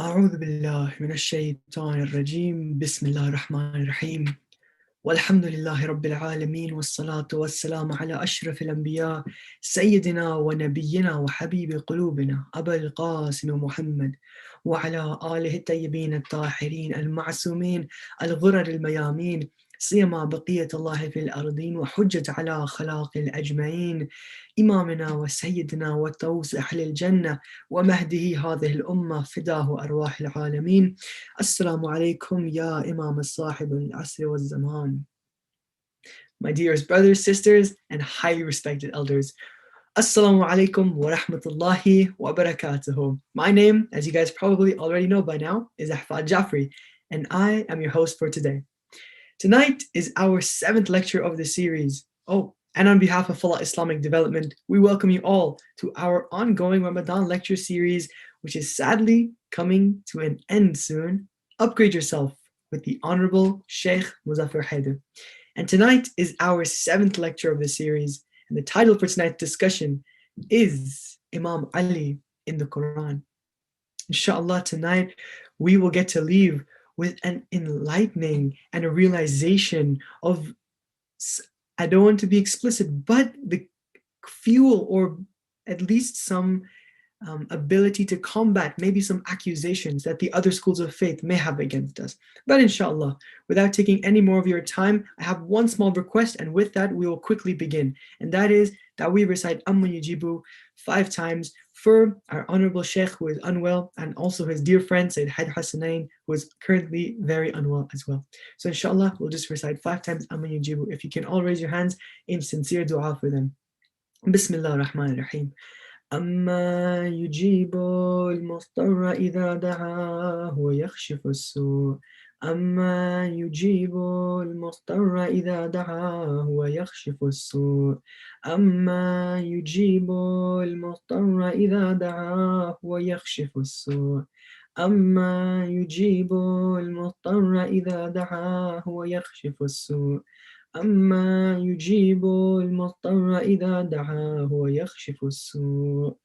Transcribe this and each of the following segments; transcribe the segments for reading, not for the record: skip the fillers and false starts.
أعوذ بالله من الشيطان الرجيم بسم الله الرحمن الرحيم والحمد لله رب العالمين والصلاة والسلام على أشرف الأنبياء سيدنا ونبينا وحبيب قلوبنا أبا القاسم محمد وعلى آله الطيبين الطاهرين المعصومين الغرر الميامين سيما بقية الله في الأرضين وحجة على خلاق الأجمعين إمامنا وسيدنا وطوس أهل الجنة ومهده هذه الأمة فداه أرواح العالمين. السلام عليكم يا إمام الصاحب العصر والزمان. My dearest brothers, sisters, and highly respected elders, Assalamu alaikum wa rahmatullahi wa barakatuhu. My name, as you guys probably already know by now, is Ahfad Jafri, and I am your host for today. Tonight is our 7th lecture of the series. Oh, and on behalf of Falah Islamic Development, we welcome you all to our ongoing Ramadan lecture series, which is sadly coming to an end soon. Upgrade yourself with the Honorable Sheikh Muzaffar Hyder. And tonight is our 7th lecture of the series, and the title for tonight's discussion is Imam Ali in the Quran. Inshallah, tonight we will get to leave with an enlightening and a realization of, I don't want to be explicit, but the fuel or at least some ability to combat maybe some accusations that the other schools of faith may have against us. But inshallah, without taking any more of your time, I have one small request, and with that we will quickly begin, and that is that we recite Amma Yujibu 5 times for our honorable Sheikh who is unwell, and also his dear friend Sayyid Hyder Hassanain, who is currently very unwell as well. So inshallah, we'll just recite 5 times Amma Yujibu. If you can all raise your hands in sincere dua for them. Bismillah ar-Rahman ar-Rahim. أما يجيب المضطر إذا دعاه ويكشف السوء أما يجيب المضطر إذا دعاه ويكشف السوء أما يجيب المضطر إذا دعاه ويكشف السوء أما يجيب المضطر إذا دعاه ويكشف السوء أما يجيب المضطر إذا دعاه ويكشف السوء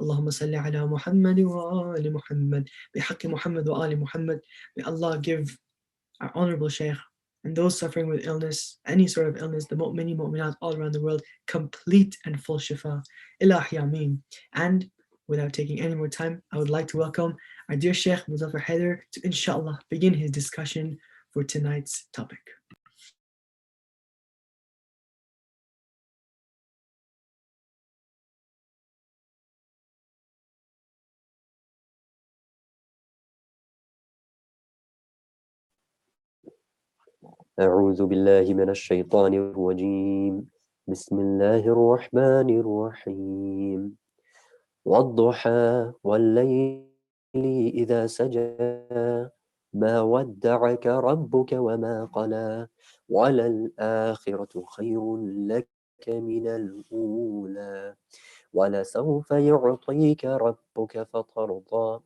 اللهم صل على محمد وآل محمد بحق محمد وآل محمد. May Allah give our honorable Shaykh and those suffering with illness, any sort of illness, the mu'mini mu'minat all around the world, complete and full shifa. Ilahi ameen. And without taking any more time, I would like to welcome our dear Shaykh Muzaffar Hyder to inshallah begin his discussion for tonight's topic. أعوذ بالله من الشيطان الرجيم بسم الله الرحمن الرحيم والضحى والليل إذا سجى ما ودعك ربك وما قلى وللآخرة خير لك من الأولى ولسوف يعطيك ربك فترضى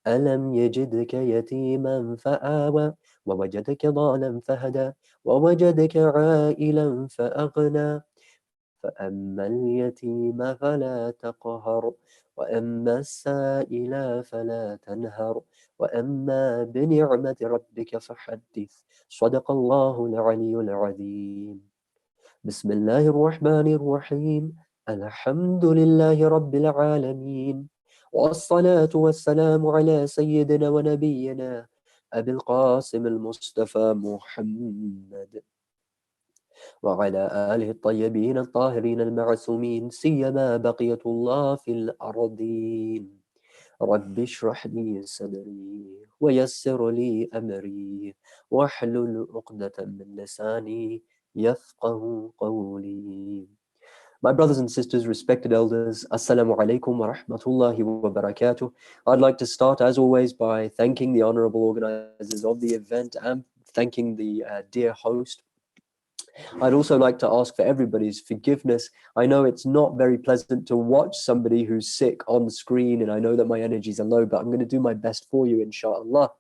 ألم يجدك يتيما فآوى ووجدك ضالا فهدى ووجدك عائلا فأغنى فأما اليتيم فلا تقهر وأما السائل فلا تنهر وأما بنعمة ربك فحدث صدق الله العلي العظيم. بسم الله الرحمن الرحيم الحمد لله رب العالمين والصلاة والسلام على سيدنا ونبينا أبي القاسم المصطفى محمد وعلى آله الطيبين الطاهرين المعصومين سيما بقية الله في الأرضين. رب اشرح لي صدري ويسر لي أمري واحلل عقدة من لساني يفقه قولي. My brothers and sisters, respected elders, Assalamu alaikum wa rahmatullahi wa barakatuh. I'd like to start, as always, by thanking the honorable organizers of the event and thanking the dear host. I'd also like to ask for everybody's forgiveness. I know it's not very pleasant to watch somebody who's sick on screen, and I know that my energies are low, but I'm going to do my best for you, inshallah.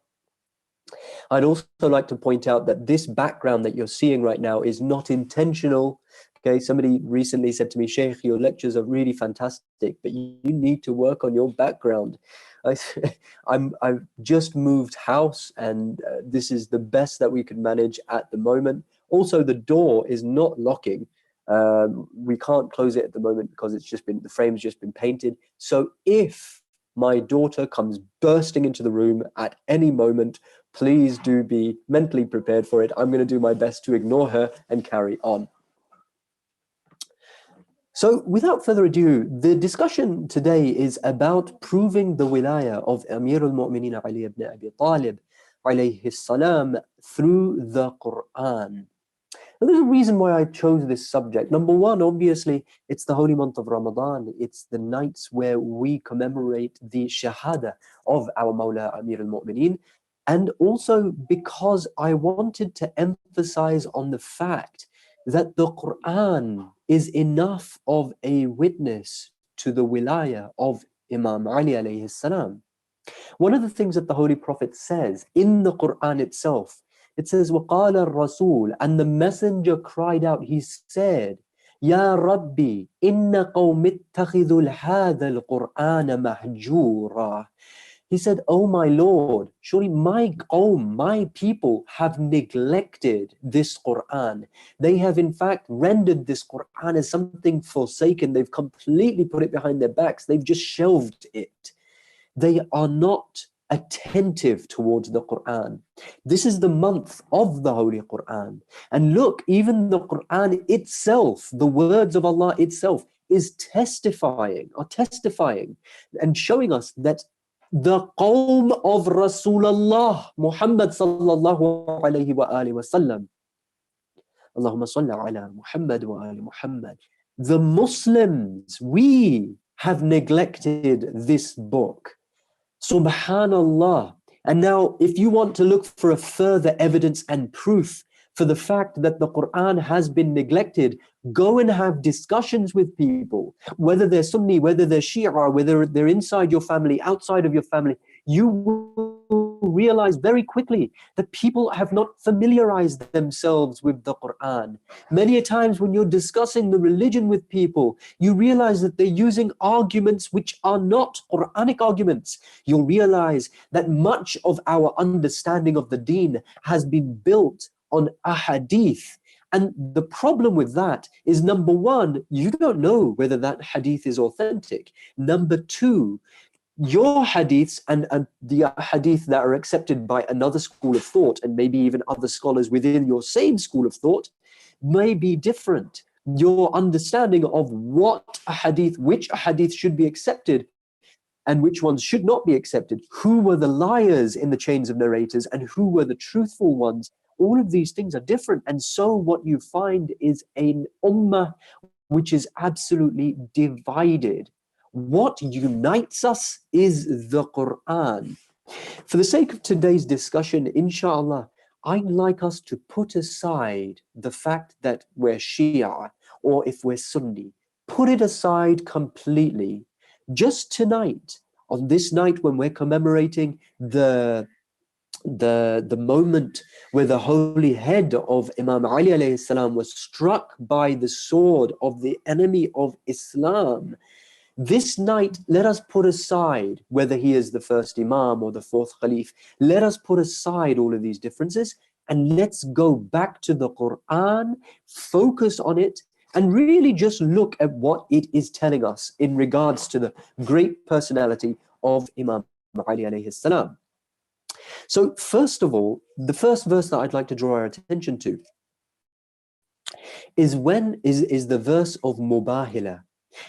I'd also like to point out that this background that you're seeing right now is not intentional. Okay, somebody recently said to me, Sheikh, your lectures are really fantastic, but you need to work on your background. I've just moved house, and this is the best that we could manage at the moment. Also, the door is not locking. We can't close it at the moment because the frame's just been painted. So if my daughter comes bursting into the room at any moment, please do be mentally prepared for it. I'm going to do my best to ignore her and carry on. So without further ado, the discussion today is about proving the wilayah of Amir al-Mu'mineen Ali ibn Abi Talib alayhi salam through the Quran. And there's a reason why I chose this subject. Number one, obviously, it's the holy month of Ramadan. It's the nights where we commemorate the shahada of our Mawla Amir al-Mu'mineen. And also because I wanted to emphasize on the fact that the Quran is enough of a witness to the wilayah of Imam Ali alayhi salam. One of the things that the Holy Prophet says in the Quran itself, it says, وَقَالَ الرَّسُولُ, and the messenger cried out, he said, يَا رَبِّي إِنَّ قَوْمِ اتَّخِذُوا هَذَا الْقُرْآنَ مَهْجُورًا. He said, oh my Lord, surely my qawm, my people have neglected this Quran. They have in fact rendered this Quran as something forsaken. They've completely put it behind their backs. They've just shelved it. They are not attentive towards the Quran. This is the month of the Holy Quran. And look, even the Quran itself, the words of Allah itself, is testifying and showing us that the qawm of Rasulullah Muhammad sallallahu alayhi wa alihi wa sallam, Allahumma salli ala Muhammad wa ali Muhammad, the Muslims, we have neglected this book. Subhanallah. And now, if you want to look for a further evidence and proof for the fact that the Quran has been neglected, go and have discussions with people, whether they're Sunni, whether they're Shia, whether they're inside your family, outside of your family. You will realize very quickly that people have not familiarized themselves with the Quran. Many a times when you're discussing the religion with people, you realize that they're using arguments which are not Quranic arguments. You'll realize that much of our understanding of the deen has been built on ahadith. And the problem with that is, number one, you don't know whether that hadith is authentic. Number two, your hadiths and the hadith that are accepted by another school of thought, and maybe even other scholars within your same school of thought, may be different. Your understanding of what a hadith, which a hadith should be accepted and which ones should not be accepted, who were the liars in the chains of narrators and who were the truthful ones, all of these things are different. And so what you find is an ummah which is absolutely divided. What unites us is the Quran. For the sake of today's discussion, inshallah, I'd like us to put aside the fact that we're Shia or if we're Sunni. Put it aside completely. Just tonight, on this night when we're commemorating the moment where the holy head of Imam Ali alayhi salam was struck by the sword of the enemy of Islam. This night, let us put aside whether he is the first Imam or the fourth Khalif. Let us put aside all of these differences and let's go back to the Quran, focus on it, and really just look at what it is telling us in regards to the great personality of Imam Ali alayhi salam. So first of all, the first verse that I'd like to draw our attention to is the verse of Mubahila.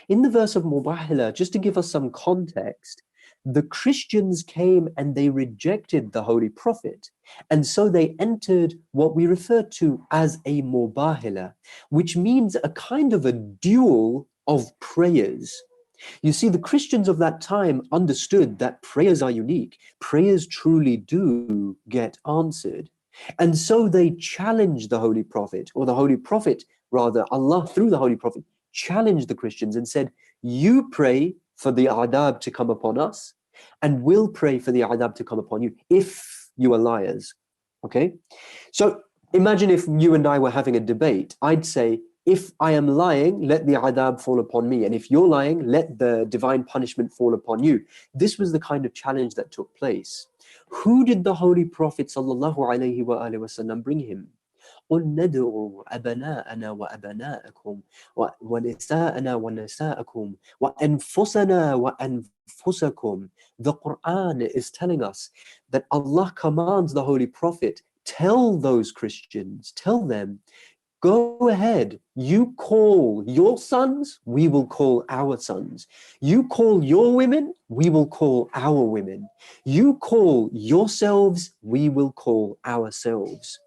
In the verse of Mubahila, just to give us some context, the Christians came and they rejected the Holy Prophet. And so they entered what we refer to as a Mubahila, which means a kind of a duel of prayers. You see, the Christians of that time understood that prayers are unique. Prayers truly do get answered. And so they challenged the Holy Prophet, or the Holy Prophet, rather, Allah through the Holy Prophet, challenged the Christians and said, you pray for the adab to come upon us, and we'll pray for the adab to come upon you if you are liars. Okay? So imagine if you and I were having a debate. I'd say, if I am lying, let the adab fall upon me. And if you're lying, let the divine punishment fall upon you. This was the kind of challenge that took place. Who did the Holy Prophet ﷺ bring him? قل ندعو أبناءنا وأبناءكم ونساءنا ونساءكم وأنفسنا وأنفسكم. The Quran is telling us that Allah commands the Holy Prophet, tell those Christians, tell them, go ahead, you call your sons, we will call our sons. You call your women, we will call our women. You call yourselves, we will call ourselves.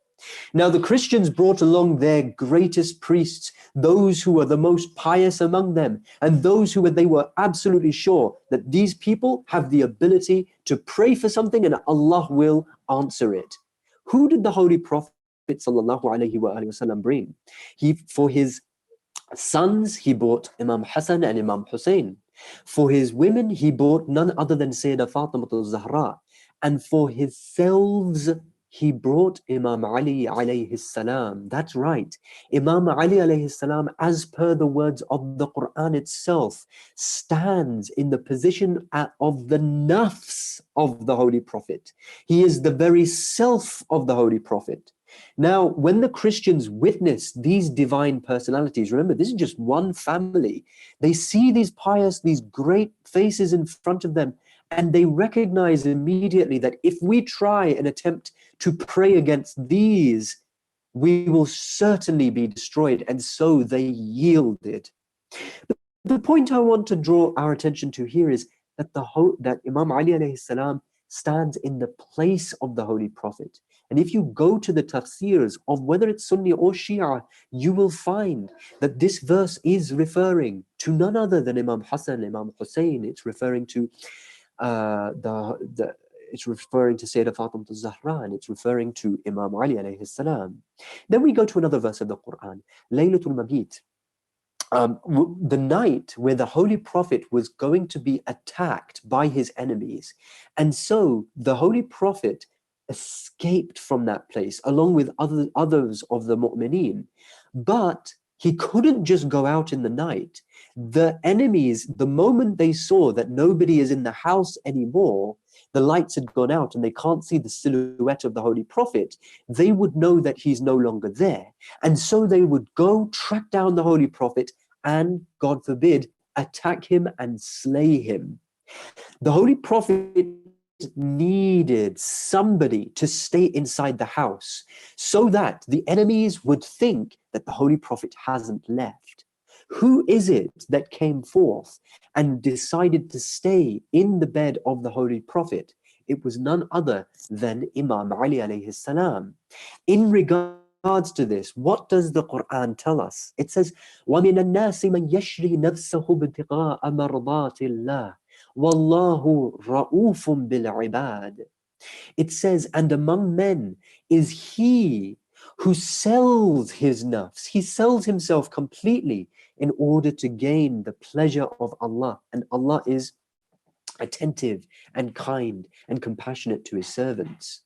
Now the Christians brought along their greatest priests, those who were the most pious among them, and those who they were absolutely sure that these people have the ability to pray for something and Allah will answer it. Who did the Holy Prophet ﷺ bring? For his sons, he brought Imam Hassan and Imam Hussein. For his women, he brought none other than Sayyidah Fatima al-Zahra. And for his selves, he brought Imam Ali alayhi salam. That's right. Imam Ali alayhi salam, as per the words of the Quran itself, stands in the position of the nafs of the Holy Prophet. He is the very self of the Holy Prophet. Now, when the Christians witness these divine personalities, remember, this is just one family. They see these pious, these great faces in front of them, and they recognize immediately that if we try and attempt to pray against these, we will certainly be destroyed. And so they yielded. The point I want to draw our attention to here is that that Imam Ali alayhi salam stands in the place of the Holy Prophet. And if you go to the tafsirs of whether it's Sunni or Shia, you will find that this verse is referring to none other than Imam Hassan, Imam Hussein. It's referring to it's referring to Sayyidah Fatima al-Zahra, and it's referring to Imam Ali alayhi salam. Then we go to another verse of the Quran, Laylatul Mabit. The night where the Holy Prophet was going to be attacked by his enemies. And so the Holy Prophet escaped from that place along with others of the mu'mineen. But he couldn't just go out in the night. The enemies, the moment they saw that nobody is in the house anymore, the lights had gone out and they can't see the silhouette of the Holy Prophet, they would know that he's no longer there. And so they would go track down the Holy Prophet and, God forbid, attack him and slay him. The Holy Prophet needed somebody to stay inside the house so that the enemies would think that the Holy Prophet hasn't left. Who is it that came forth and decided to stay in the bed of the Holy Prophet? It was none other than Imam Ali alayhi salam. In regards to this, what does the Quran tell us? It says, وَمِنَ النَّاسِ مَنْ يَشْرِي نَفْسَهُ ابْتِغَاءَ مَرْضَاتِ اللَّهِ وَاللَّهُ رَؤُوفٌ بِالْعِبَادِ. It says, and among men is he who sells his nafs. He sells himself completely in order to gain the pleasure of Allah. And Allah is attentive and kind and compassionate to his servants.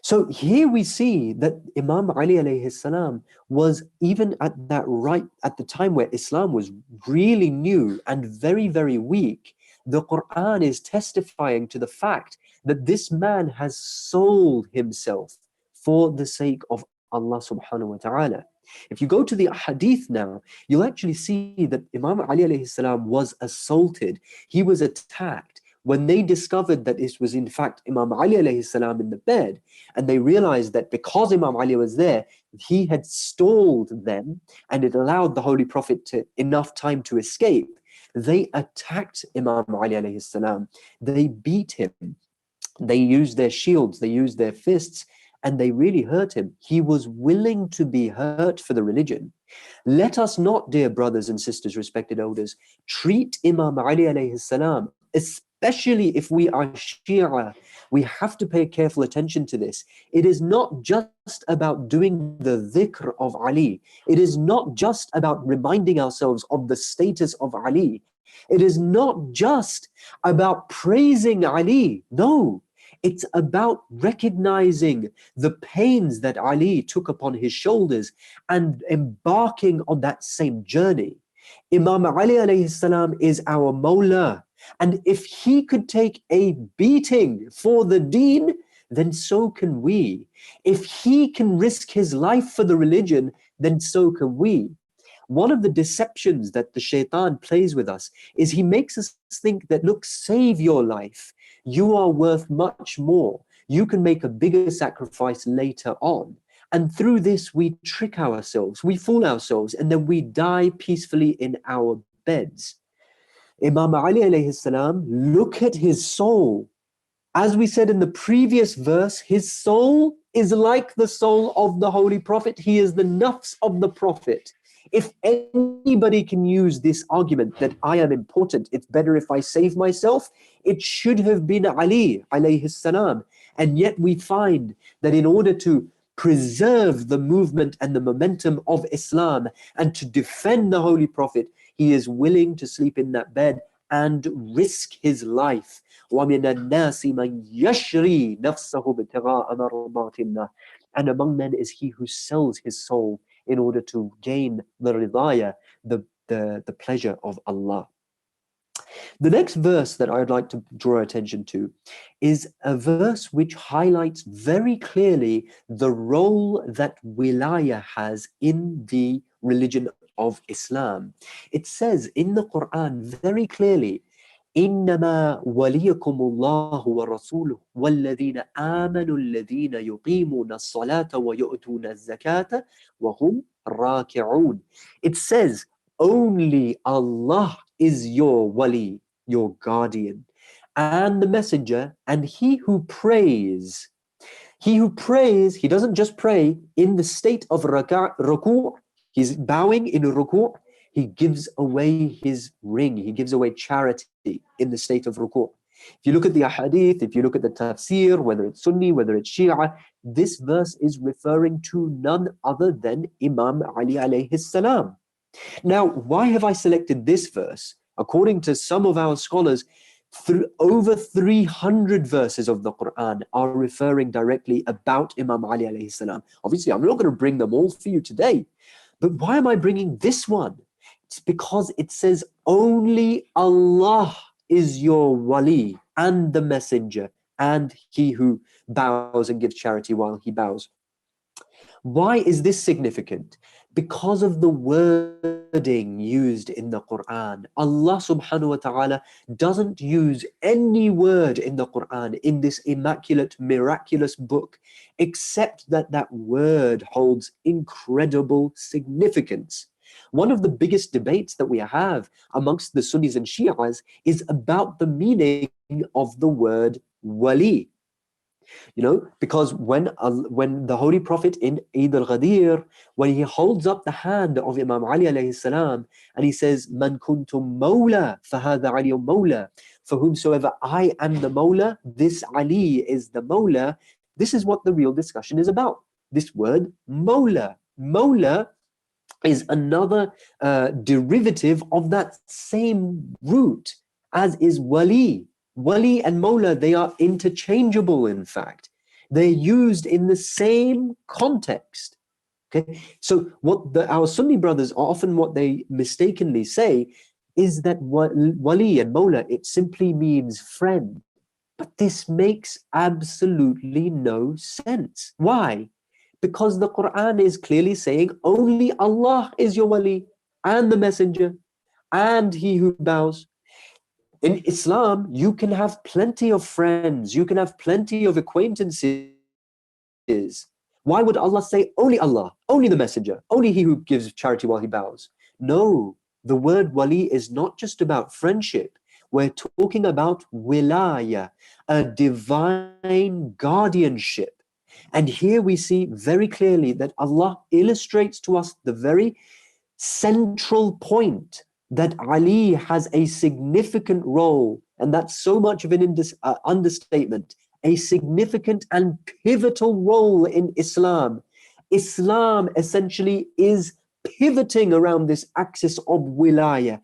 So here we see that Imam Ali alayhi salam was even at the time where Islam was really new and very, very weak. The Quran is testifying to the fact that this man has sold himself for the sake of Allah subhanahu wa ta'ala. If you go to the hadith now, you'll actually see that Imam Ali alayhi salam was assaulted. He was attacked. When they discovered that this was in fact Imam Ali alayhi salam in the bed, and they realized that because Imam Ali was there, he had stalled them and it allowed the Holy Prophet enough time to escape, they attacked Imam Ali alayhi salam. They beat him. They used their shields, they used their fists, and they really hurt him. He was willing to be hurt for the religion. Let us not, dear brothers and sisters, respected elders, treat Imam Ali alayhi salam, especially if we are Shia, we have to pay careful attention to this. It is not just about doing the dhikr of Ali. It is not just about reminding ourselves of the status of Ali. It is not just about praising Ali. No, It's about recognizing the pains that Ali took upon his shoulders and embarking on that same journey. Imam Ali alayhi salam is our Mawla. And if he could take a beating for the deen, then so can we. If he can risk his life for the religion, then so can we. One of the deceptions that the shaitan plays with us is he makes us think that, look, save your life. You are worth much more. You can make a bigger sacrifice later on. And through this, we trick ourselves, we fool ourselves, and then we die peacefully in our beds. Imam Ali alayhi salam, look at his soul. As we said in the previous verse, his soul is like the soul of the Holy Prophet. He is the nafs of the Prophet. If anybody can use this argument that I am important, it's better if I save myself, it should have been Ali alayhi salam. And yet we find that in order to preserve the movement and the momentum of Islam and to defend the Holy Prophet, he is willing to sleep in that bed and risk his life. وَمِنَ النَّاسِ مَنْ يَشْرِي نَفْسَهُ ابْتِغَاءَ مَرْضَاتِ اللَّهِ. And among men is he who sells his soul in order to gain the ridaya, the pleasure of Allah. The next verse that I would like to draw attention to is a verse which highlights very clearly the role that wilaya has in the religion of Islam. It says in the Quran very clearly, إنما وليكم الله ورسوله والذين آمنوا الذين يقيمون الصلاة ويؤتون الزكاة وهم راكعون. It says, only Allah is your wali, your guardian, and the messenger, and he who prays. He who prays, he doesn't just pray in the state of ruku', he's bowing in ruku', he gives away his ring, he gives away charity in the state of ruku'. If you look at the ahadith, if you look at the tafsir, whether it's Sunni, whether it's Shia, this verse is referring to none other than Imam Ali alayhi salam. Now, why have I selected this verse? According to some of our scholars, over 300 verses of the Quran are referring directly about Imam Ali alayhi salam. Obviously, I'm not going to bring them all for you today, but why am I bringing this one? It's because it says only Allah is your wali and the messenger and he who bows and gives charity while he bows. Why is this significant? Because of the wording used in the Quran. Allah subhanahu wa ta'ala doesn't use any word in the Quran, in this immaculate, miraculous book, except that that word holds incredible significance. One of the biggest debates that we have amongst the Sunnis and Shias is about the meaning of the word wali. You know, because when the Holy Prophet in Eid al-Ghadir, when he holds up the hand of Imam Ali alayhi salam, and he says, "Man kuntum mawla, fahadha Ali mawla," for whomsoever I am the mawla, this Ali is the mawla. This is what the real discussion is about. This word mawla. Mawla is another derivative of that same root, as is wali. Wali and Mawla, they are interchangeable, in fact. They're used in the same context. Okay, so what our Sunni brothers, often what they mistakenly say is that Wali and Mawla, it simply means friend. But this makes absolutely no sense. Why? Because the Quran is clearly saying only Allah is your Wali and the messenger and he who bows. In Islam, you can have plenty of friends, you can have plenty of acquaintances. Why would Allah say only Allah, only the messenger, only he who gives charity while he bows? No, the word wali is not just about friendship. We're talking about wilaya, a divine guardianship. And here we see very clearly that Allah illustrates to us the very central point that Ali has a significant role, and that's so much of an understatement, a significant and pivotal role in Islam. Islam essentially is pivoting around this axis of wilaya.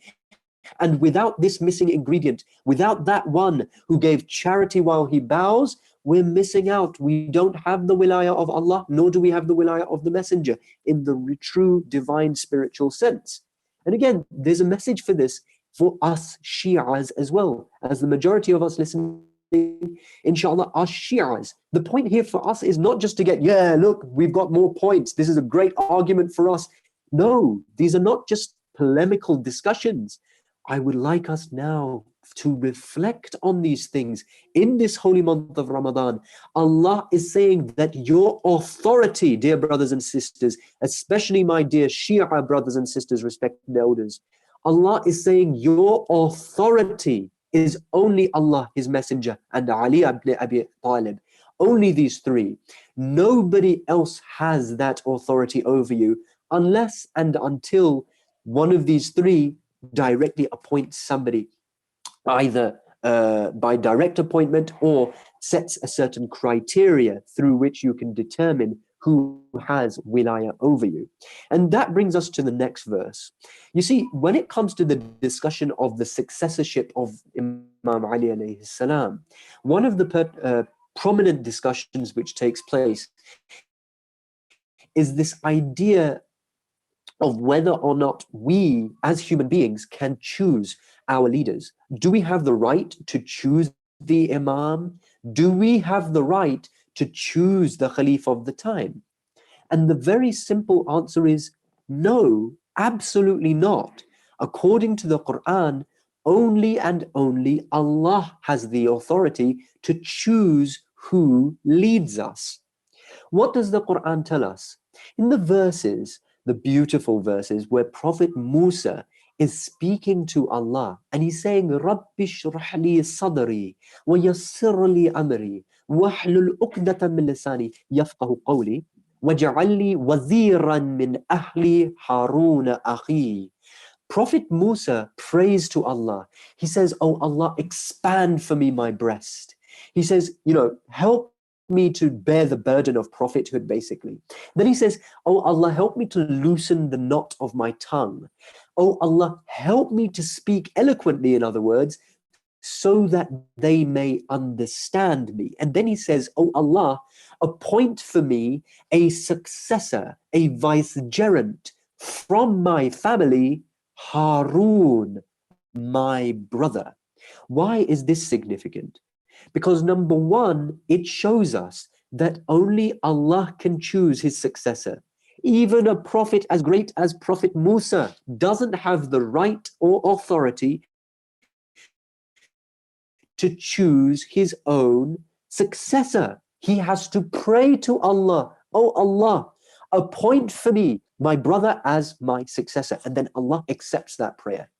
And without this missing ingredient, without that one who gave charity while he bows, we're missing out. We don't have the wilayah of Allah, nor do we have the wilayah of the Messenger in the true divine spiritual sense. And again, there's a message for this for us Shi'as as well, as the majority of us listening, inshallah, are Shi'as. The point here for us is not just to get, yeah, look, we've got more points. This is a great argument for us. No, these are not just polemical discussions. I would like us now to reflect on these things in this holy month of Ramadan. Allah is saying that your authority, dear brothers and sisters, especially my dear Shia brothers and sisters, respected elders, Allah is saying your authority is only Allah, His Messenger, and Ali ibn Abi Talib. Only these three. Nobody else has that authority over you unless and until one of these three directly appoints somebody, either by direct appointment or sets a certain criteria through which you can determine who has wilayah over you. And that brings us to the next verse. You see, when it comes to the discussion of the successorship of Imam Ali alayhi salam, one of the prominent discussions which takes place is this idea of whether or not we as human beings can choose our leaders. Do we have the right to choose the Imam? Do we have the right to choose the Khalifa of the time? And the very simple answer is no, absolutely not. According to the Quran, only and only Allah has the authority to choose who leads us. What does the Quran tell us? In the verses, the beautiful verses where Prophet Musa is speaking to Allah and he's saying, Rabbi shrah li sadri wa yassir li amri wahlul uqdatan min lisani yafqahu qawli waj'al li waziran min ahli Haruna akhi. Prophet Musa prays to Allah. He says, oh Allah, expand for me my breast. He says, help me to bear the burden of prophethood, basically. Then he says, oh Allah, help me to loosen the knot of my tongue. Oh Allah, help me to speak eloquently, in other words, so that they may understand me. And then he says, oh Allah, appoint for me a successor, a vicegerent from my family, Harun, my brother. Why is this significant? Because number one, it shows us that only Allah can choose his successor. Even a prophet as great as Prophet Musa doesn't have the right or authority to choose his own successor. He has to pray to Allah, oh Allah, appoint for me my brother as my successor. And then Allah accepts that prayer.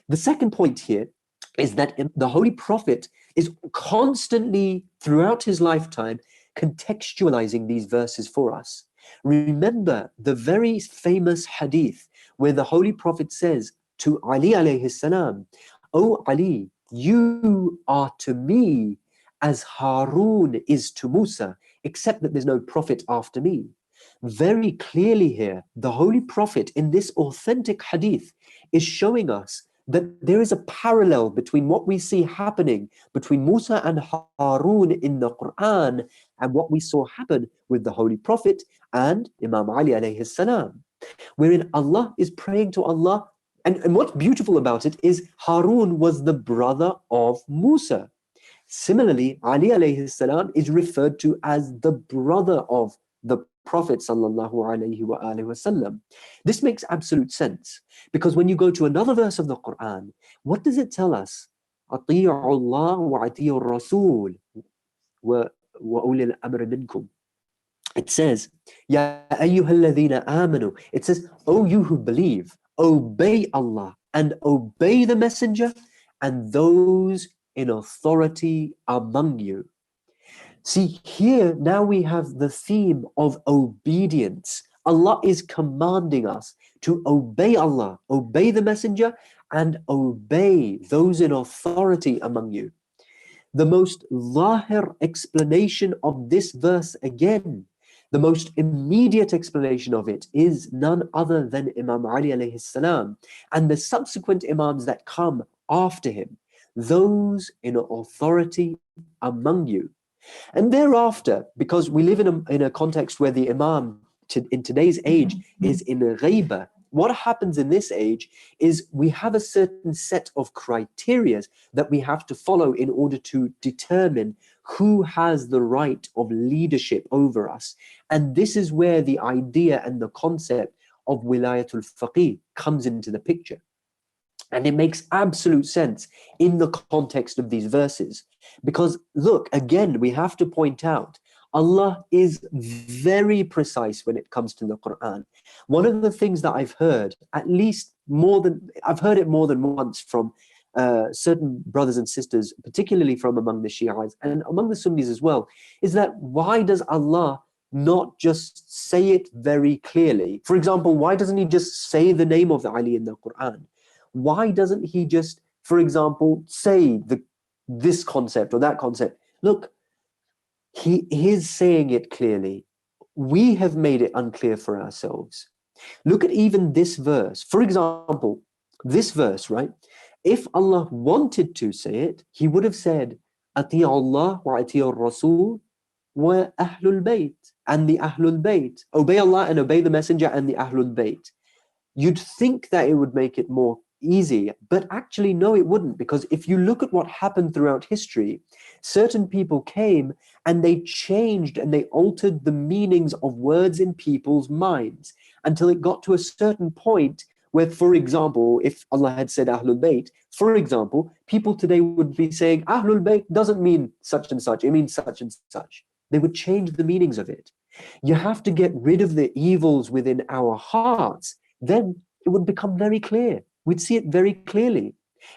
The second point here is that the Holy Prophet is constantly, throughout his lifetime, contextualizing these verses for us. Remember the very famous hadith where the Holy Prophet says to Ali alayhi salam, "O Ali, you are to me as Harun is to Musa, except that there's no prophet after me." Very clearly here, the Holy Prophet in this authentic hadith is showing us that there is a parallel between what we see happening between Musa and Harun in the Quran and what we saw happen with the Holy Prophet and Imam Ali alayhi salam, wherein Allah is praying to Allah. And what's beautiful about it is Harun was the brother of Musa. Similarly, Ali alayhi salam is referred to as the brother of the Prophet sallallahu alayhi wa alihi wasallam. This makes absolute sense because when you go to another verse of the Quran, what does it tell us? أطيعوا الله وأطيعوا الرسول وأولي الأمر منكم. It says, يا أيها الذين آمنوا. It says, O you who believe, obey Allah and obey the Messenger and those in authority among you. See, here now we have the theme of obedience. Allah is commanding us to obey Allah, obey the Messenger, and obey those in authority among you. The most zahir explanation of this verse again, the most immediate explanation of it is none other than Imam Ali alayhi salam and the subsequent Imams that come after him, those in authority among you. And thereafter, because we live in a context where the Imam in today's age is in ghaiba, what happens in this age is we have a certain set of criteria that we have to follow in order to determine who has the right of leadership over us. And this is where the idea and the concept of wilayatul faqih comes into the picture. And it makes absolute sense in the context of these verses. Because look, again, we have to point out, Allah is very precise when it comes to the Quran. One of the things that I've heard, I've heard it more than once from certain brothers and sisters, particularly from among the Shiites and among the Sunnis as well, is that why does Allah not just say it very clearly? For example, why doesn't he just say the name of Ali in the Quran? Why doesn't he just, for example, say this concept or that concept? Look, he is saying it clearly. We have made it unclear for ourselves. Look at even this verse. For example, this verse, right? If Allah wanted to say it, he would have said, Ati'u Allah wa ati'u Rasul wa Ahlul Bayt, and the Ahlul Bayt. Obey Allah and obey the Messenger and the Ahlul Bayt. You'd think that it would make it more easy, but actually no, it wouldn't, because if you look at what happened throughout history, certain people came and they changed and they altered the meanings of words in people's minds until it got to a certain point where, for example, if Allah had said Ahlul Bayt, for example, people today would be saying Ahlul Bayt doesn't mean such and such, it means such and such. They would change the meanings of it. You have to get rid of the evils within our hearts. Then it would become very clear. We'd see it very clearly.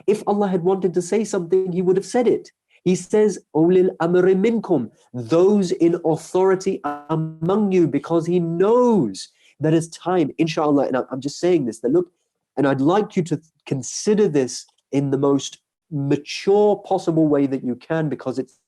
If Allah had wanted to say something, he would have said it. He says, Ulil amri minkum, those in authority among you, because he knows that it's time, inshallah, and I'm just saying this, that look, and I'd like you to consider this in the most mature possible way that you can, because it's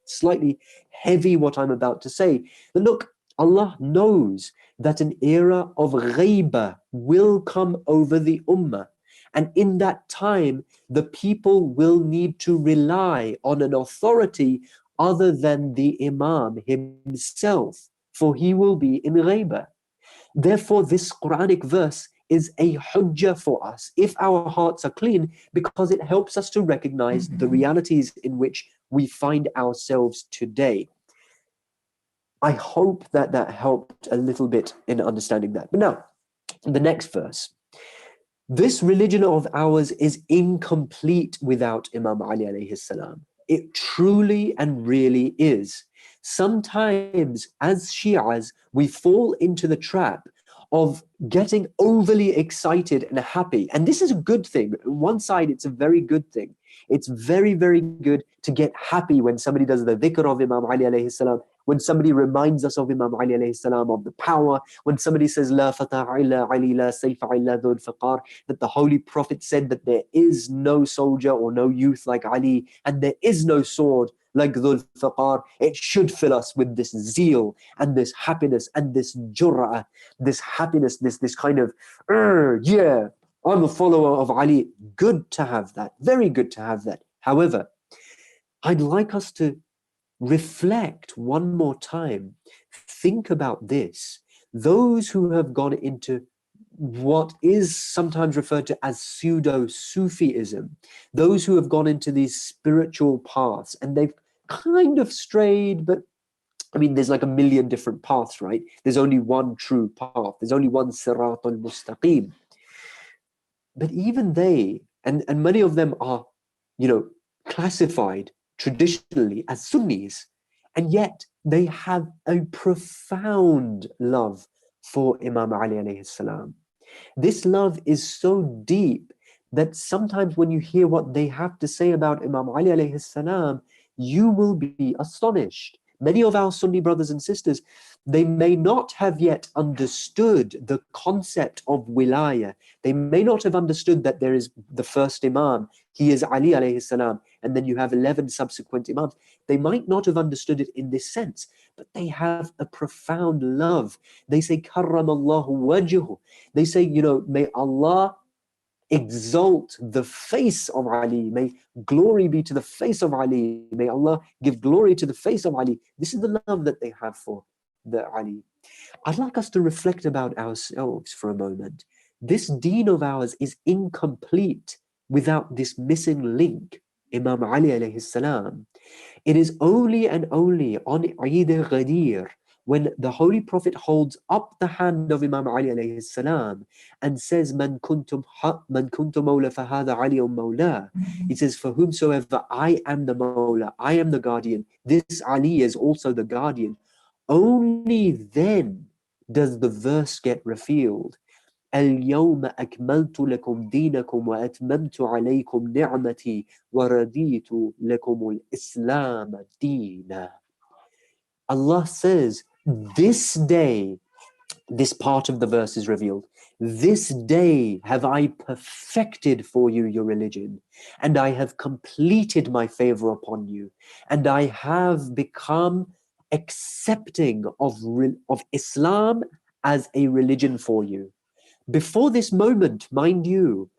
slightly heavy what I'm about to say. But look, Allah knows that an era of ghaiba will come over the ummah. And in that time, the people will need to rely on an authority other than the Imam himself, for he will be in ghaiba. Therefore, this Quranic verse is a hujjah for us if our hearts are clean, because it helps us to recognize the realities in which we find ourselves today. I hope that that helped a little bit in understanding that. But now, the next verse. This religion of ours is incomplete without Imam Ali alayhi salam. It truly and really is. Sometimes, as Shias, we fall into the trap of getting overly excited and happy. And this is a good thing. On one side, it's a very good thing. It's very, very good to get happy when somebody does the dhikr of Imam Ali alayhi salam, when somebody reminds us of Imam Ali alayhi salam, of the power, when somebody says, La fata'a illa Ali, la sayfa illa dhul faqar, that the Holy Prophet said that there is no soldier or no youth like Ali, and there is no sword like dhul faqar. It should fill us with this zeal and this happiness and this jur'ah, this happiness, this kind of, yeah, I'm a follower of Ali. Good to have that, very good to have that. However, I'd like us to reflect one more time. Think about this. Those who have gone into what is sometimes referred to as pseudo-Sufism, those who have gone into these spiritual paths, and they've kind of strayed, but I mean, there's like a million different paths, right? There's only one true path. There's only one sirat al-mustaqim. But even they, and many of them are, classified traditionally as Sunnis, and yet they have a profound love for Imam Ali alayhi salam. This love is so deep that sometimes when you hear what they have to say about Imam Ali alayhi salam, you will be astonished. Many of our Sunni brothers and sisters, they may not have yet understood the concept of wilayah. They may not have understood that there is the first Imam, he is Ali alayhi salam, and then you have 11 subsequent Imams. They might not have understood it in this sense, but they have a profound love. They say, Karramallahu wajhu. They say, may Allah exalt the face of Ali. May glory be to the face of Ali. May Allah give glory to the face of Ali. This is the love that they have for the Ali. I'd like us to reflect about ourselves for a moment. This deen of ours is incomplete without this missing link, Imam Ali alayhi salam. It is only and only on Eid al-Ghadir when the Holy Prophet holds up the hand of Imam Ali alayhi salam and says, Man kuntum mawla fahada aliyun mawla. He says, for whomsoever I am the mawla, I am the guardian, this Ali is also the guardian. Only then does the verse get revealed. اليوم أكملت لكم دينكم وأتممت عليكم نعمتي ورضيت لكم الإسلام دينا. Allah says, this day, this part of the verse is revealed. This day have I perfected for you your religion, and I have completed my favor upon you, and I have become accepting of Islam as a religion for you. Before this moment, mind you,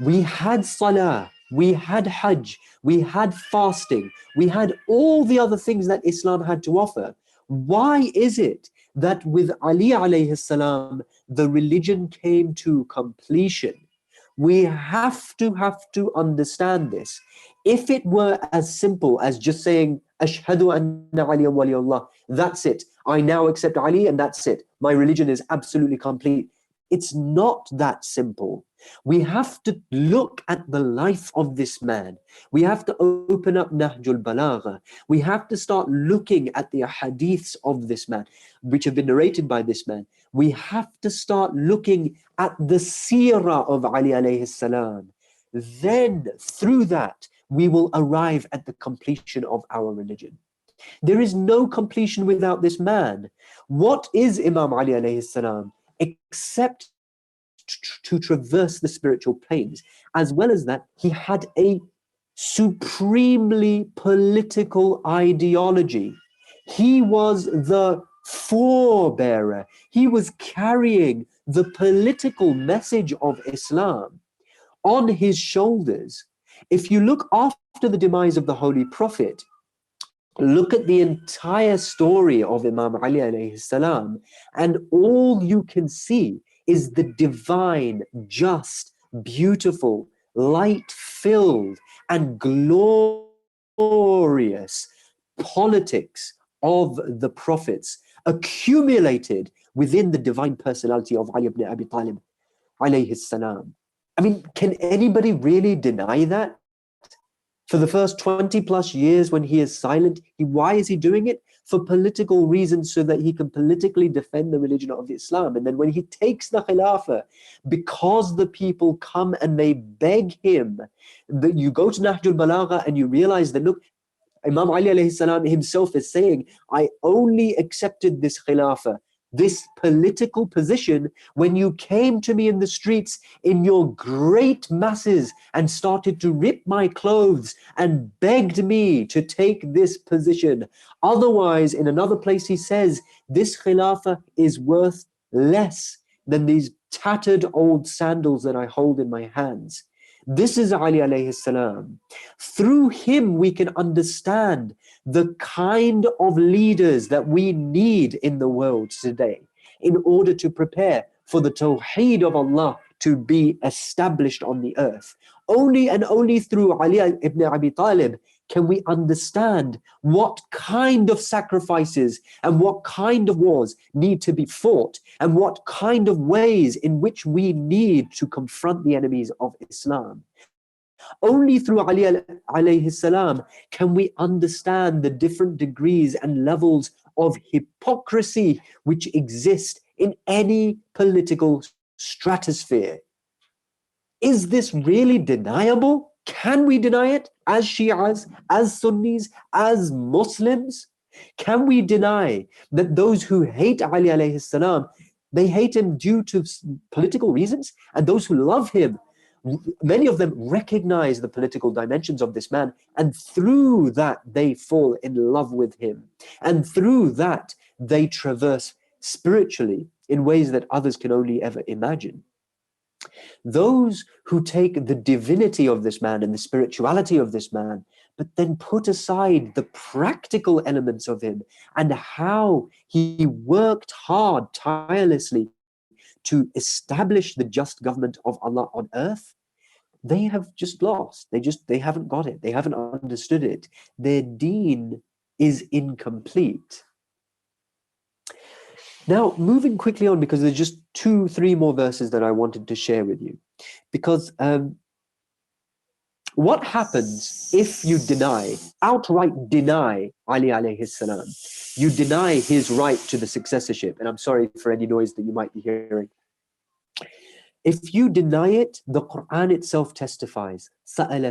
we had salah, we had hajj, we had fasting, we had all the other things that Islam had to offer. Why is it that with Ali alayhi salam, the religion came to completion? We have to understand this. If it were as simple as just saying, Ashhadu anna Aliyan waliyullah, that's it. I now accept Ali and that's it. My religion is absolutely complete. It's not that simple. We have to look at the life of this man. We have to open up Nahjul Balagha. We have to start looking at the hadiths of this man, which have been narrated by this man. We have to start looking at the seerah of Ali alayhi salam. Then, through that, we will arrive at the completion of our religion. There is no completion without this man. What is Imam Ali alayhi salam? Except to traverse the spiritual planes. As well as that, he had a supremely political ideology. He was the forebearer. He was carrying the political message of Islam on his shoulders. If you look after the demise of the Holy Prophet, look at the entire story of Imam Ali alayhi salam, and all you can see is the divine, just, beautiful, light-filled, and glorious politics of the prophets accumulated within the divine personality of Ali ibn Abi Talib alayhi salam. I mean, can anybody really deny that? For the first 20 plus years when he is silent, why is he doing it? For political reasons, so that he can politically defend the religion of Islam. And then when he takes the Khilafah, because the people come and they beg him, that you go to Nahjul Balagha and you realize that, look, Imam Ali alayhi salam himself is saying, I only accepted this Khilafah, this political position, when you came to me in the streets in your great masses and started to rip my clothes and begged me to take this position. Otherwise, in another place he says, this Khilafah is worth less than these tattered old sandals that I hold in my hands. This is Ali alayhi salam. Through him we can understand the kind of leaders that we need in the world today in order to prepare for the Tawheed of Allah to be established on the earth. Only and only through Ali ibn Abi Talib can we understand what kind of sacrifices and what kind of wars need to be fought and what kind of ways in which we need to confront the enemies of Islam. Only through Ali alayhi salam can we understand the different degrees and levels of hypocrisy which exist in any political stratosphere. Is this really deniable? Can we deny it as Shias, as Sunnis, as Muslims? Can we deny that those who hate Ali alayhi salam, they hate him due to political reasons? And those who love him, many of them recognize the political dimensions of this man, and through that they fall in love with him. And through that they traverse spiritually in ways that others can only ever imagine. Those who take the divinity of this man and the spirituality of this man, but then put aside the practical elements of him and how he worked hard, tirelessly to establish the just government of Allah on earth, they have just lost. They haven't got it. They haven't understood it. Their deen is incomplete. Now, moving quickly on, because there's just 2-3 more verses that I wanted to share with you. Because what happens if you outright deny Ali alayhi salam? You deny his right to the successorship. And I'm sorry for any noise that you might be hearing. If you deny it, the Quran itself testifies. سَأَلَ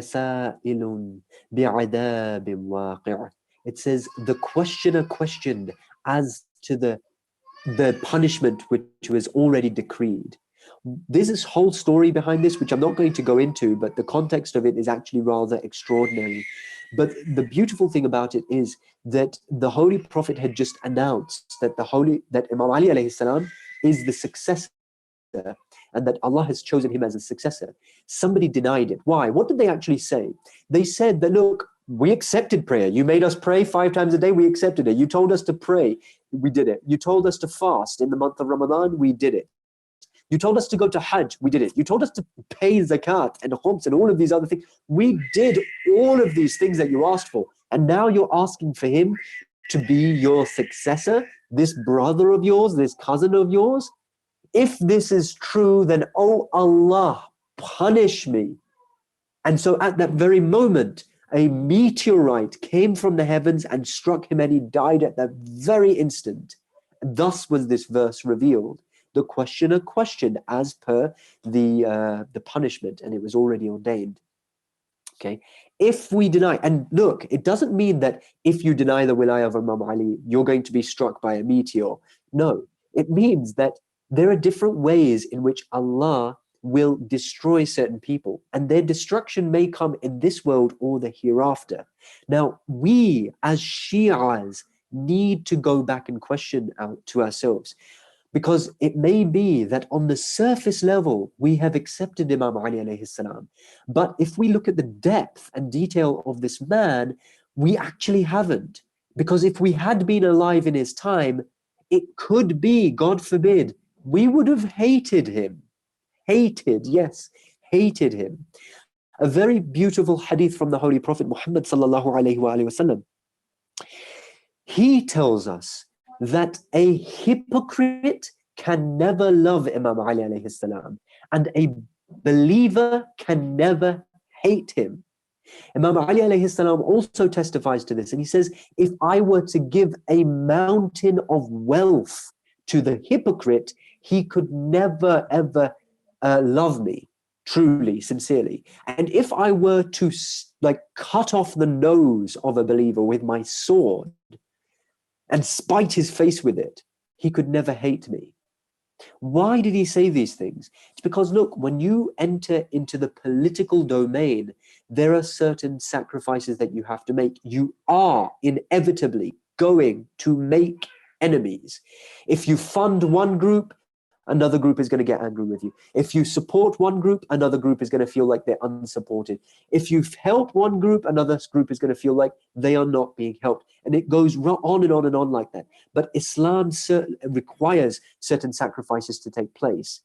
سَائِلٌ بِعَذَابٍ وَاقِعٍ. It says, the questioner questioned as to the punishment which was already decreed. There's this whole story behind this, which I'm not going to go into, but the context of it is actually rather extraordinary. But the beautiful thing about it is that the Holy Prophet had just announced that Imam Ali alayhi salam is the successor, and that Allah has chosen him as a successor. Somebody denied it. Why? What did they actually say? They said that, look, we accepted prayer. You made us pray 5 times a day. We accepted it. You told us to pray. We did it. You told us to fast in the month of Ramadan. We did it. You told us to go to Hajj. We did it. You told us to pay zakat and khums and all of these other things. We did all of these things that you asked for. And now you're asking for him to be your successor, this brother of yours, this cousin of yours. If this is true, then, oh Allah, punish me. And so at that very moment, a meteorite came from the heavens and struck him, and he died at that very instant. Thus was this verse revealed. The questioner questioned as per the punishment, and it was already ordained. Okay, if we deny, and look, it doesn't mean that if you deny the wilayah of Imam Ali, you're going to be struck by a meteor. No, it means that there are different ways in which Allah will destroy certain people, and their destruction may come in this world or the hereafter. Now, we as Shi'as need to go back and question to ourselves, because it may be that on the surface level, we have accepted Imam Ali alayhi salam. But if we look at the depth and detail of this man, we actually haven't. Because if we had been alive in his time, it could be, God forbid, we would have hated him. Hated him. A very beautiful hadith from the Holy Prophet Muhammad sallallahu alayhi wa sallam. He tells us that a hypocrite can never love Imam Ali alayhi salam, and a believer can never hate him. Imam Ali alayhi salam also testifies to this, and he says, if I were to give a mountain of wealth to the hypocrite, he could never ever love me truly, sincerely. And if I were to cut off the nose of a believer with my sword and spite his face with it, he could never hate me. Why did he say these things? It's because, look, when you enter into the political domain, there are certain sacrifices that you have to make. You are inevitably going to make enemies. If you fund one group, another group is going to get angry with you. If you support one group, another group is going to feel like they're unsupported. If you help one group, another group is going to feel like they are not being helped. And it goes on and on and on like that. But Islam requires certain sacrifices to take place.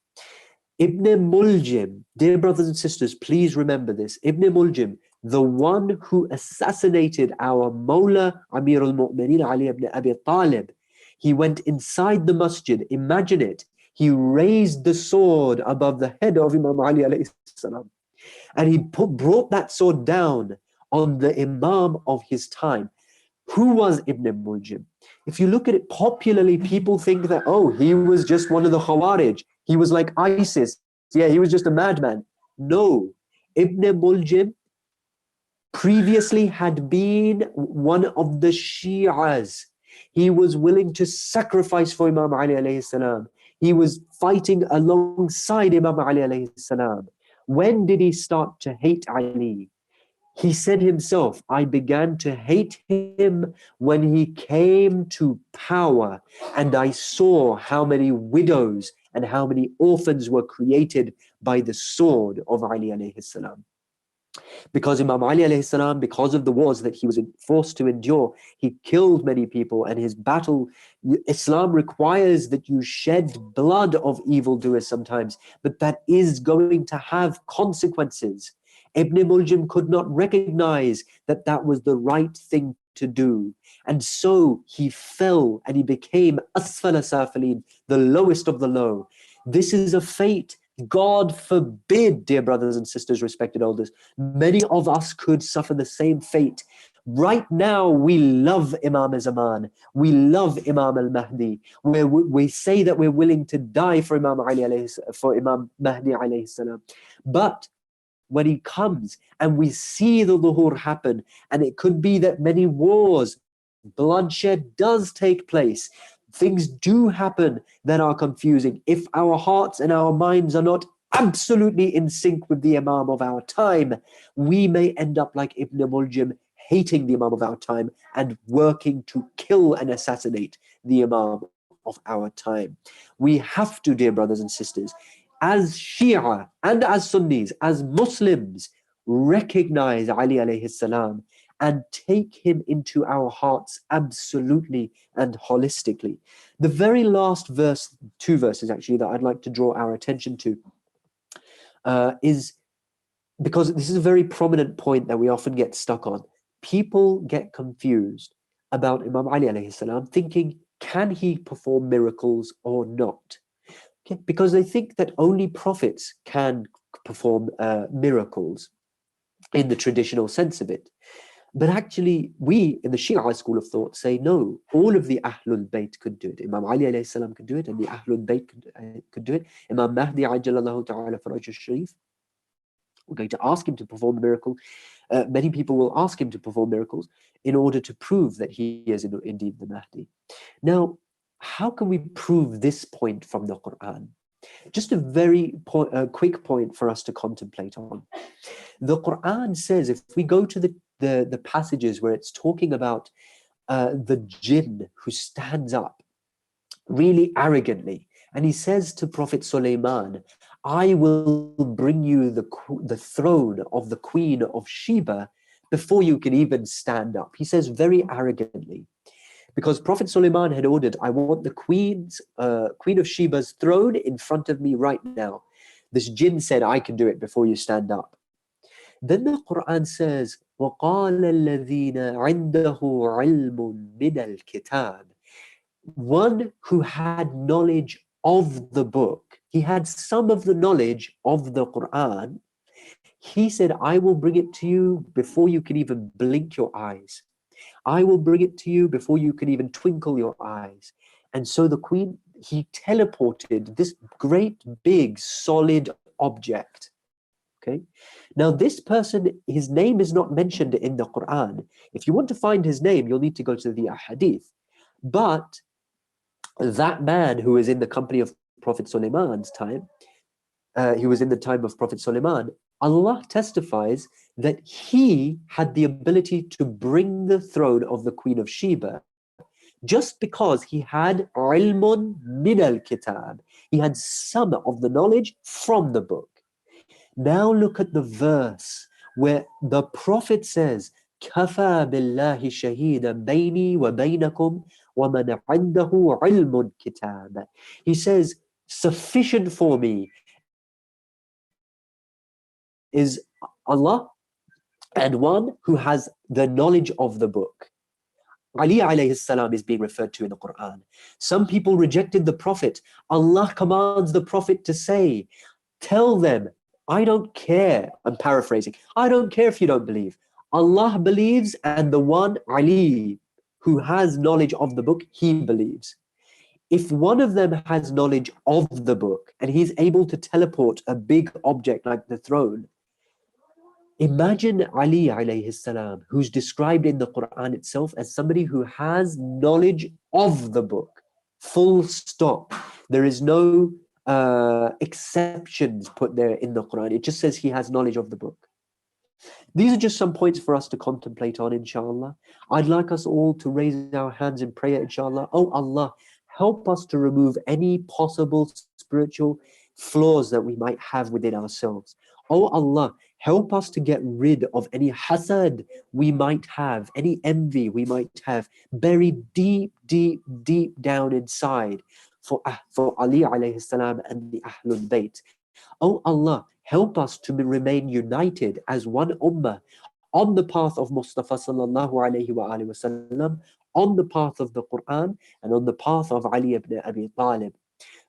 Ibn Muljim, dear brothers and sisters, please remember this. Ibn Muljim, the one who assassinated our Mawla Amir al-Mu'mineen Ali ibn Abi Talib, he went inside the masjid. Imagine it. He raised the sword above the head of Imam Ali alayhi salam, and he brought that sword down on the Imam of his time. Who was Ibn Muljim? If you look at it popularly, people think that, oh, he was just one of the Khawarij. He was like ISIS. Yeah, he was just a madman. No, Ibn Muljim previously had been one of the Shi'as. He was willing to sacrifice for Imam Ali alayhi salam. He was fighting alongside Imam Ali alayhi salam. When did he start to hate Ali? He said himself, I began to hate him when he came to power, and I saw how many widows and how many orphans were created by the sword of Ali alayhi salam. Because Imam Ali alayhi salam, because of the wars that he was forced to endure, he killed many people, and his battle, Islam requires that you shed blood of evildoers sometimes, but that is going to have consequences. Ibn Muljim could not recognize that that was the right thing to do. And so he fell and he became asfala safilin, the lowest of the low. This is a fate. God forbid, dear brothers and sisters, respected elders, many of us could suffer the same fate. Right now, we love Imam Zaman. We love Imam al-Mahdi. We say that we're willing to die for Imam Mahdi alayhi salam. But when he comes and we see the dhuhr happen, and it could be that many wars, bloodshed does take place, things do happen that are confusing. If our hearts and our minds are not absolutely in sync with the Imam of our time, we may end up like Ibn Muljim, hating the Imam of our time and working to kill and assassinate the Imam of our time. We have to, dear brothers and sisters, as Shia and as Sunnis, as Muslims, recognize Ali alayhi salam and take him into our hearts absolutely and holistically. The very last verse, two verses actually, that I'd like to draw our attention to is, because this is a very prominent point that we often get stuck on. People get confused about Imam Ali alayhi salam, thinking, can he perform miracles or not? Okay, because they think that only prophets can perform miracles in the traditional sense of it. But actually, we in the Shia school of thought say, no, all of the Ahlul Bayt could do it. Imam Ali alayhi salam could do it, and the Ahlul Bayt could do it. Imam Mahdi ajjalallahu ta'ala faraj al-sharif, we're going to ask him to perform a miracle. Many people will ask him to perform miracles in order to prove that he is indeed the Mahdi. Now, how can we prove this point from the Quran? Just a very quick point for us to contemplate on. The Quran says, if we go to the passages where it's talking about the jinn who stands up really arrogantly, and he says to Prophet Sulaiman, I will bring you the throne of the Queen of Sheba before you can even stand up. He says very arrogantly, because Prophet Sulaiman had ordered, I want the Queen of Sheba's throne in front of me right now. This jinn said, I can do it before you stand up. Then the Quran says, وَقَالَ الَّذِينَ عِنْدَهُ عِلْمٌ مِنَ الْكِتَابِ. One who had knowledge of the book, he had some of the knowledge of the Quran, he said, I will bring it to you before you can even blink your eyes. I will bring it to you before you can even twinkle your eyes. And so the Queen, he teleported this great, big, solid object. Okay. Now this person, his name is not mentioned in the Quran. If you want to find his name, you'll need to go to the Ahadith. But that man who is in the company of Prophet Sulaiman's time, he was in the time of Prophet Sulaiman, Allah testifies that he had the ability to bring the throne of the Queen of Sheba just because he had ilmun min al-kitab. He had some of the knowledge from the book. Now look at the verse where the Prophet says, كَفَى بِاللَّهِ شَهِيدًا بَيْنِي وَبَيْنَكُمْ وَمَنْ عِنْدَهُ عِلْمٌ كِتَابًا. He says, sufficient for me is Allah and one who has the knowledge of the book. Ali alayhi salam is being referred to in the Quran. Some people rejected the Prophet. Allah commands the Prophet to say, tell them, I don't care. I'm paraphrasing. I don't care if you don't believe. Allah believes, and the one, Ali, who has knowledge of the book, he believes. If one of them has knowledge of the book and he's able to teleport a big object like the throne, imagine Ali alayhi salam, who's described in the Quran itself as somebody who has knowledge of the book. Full stop. There is no exceptions put there in the Quran. It just says he has knowledge of the book. These are just some points for us to contemplate on, inshallah. I'd like us all to raise our hands in prayer, inshallah. Oh Allah, help us to remove any possible spiritual flaws that we might have within ourselves. Oh Allah, help us to get rid of any hasad we might have, any envy we might have buried deep, deep, deep down inside for Ali alayhi salam and the Ahlul Bayt. Oh Allah, help us to remain united as one ummah on the path of Mustafa sallallahu alayhi wa alihi wasallam, on the path of the Quran, and on the path of Ali ibn Abi Talib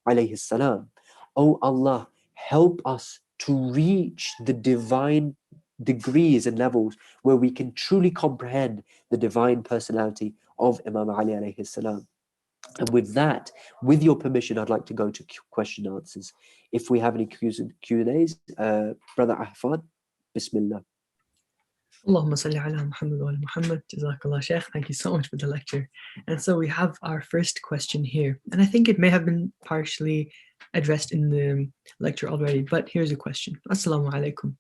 alayhi salam. Oh Allah, help us to reach the divine degrees and levels where we can truly comprehend the divine personality of Imam Ali alayhi salam. And with that, with your permission, I'd like to go to question and answers. If we have any Q&As, Brother Ahfad, Bismillah. Allahumma salli ala Muhammad wa ala Muhammad. Jazakallah Shaykh. Thank you so much for the lecture. And so we have our first question here. And I think it may have been partially addressed in the lecture already, but here's a question. Assalamu alaikum.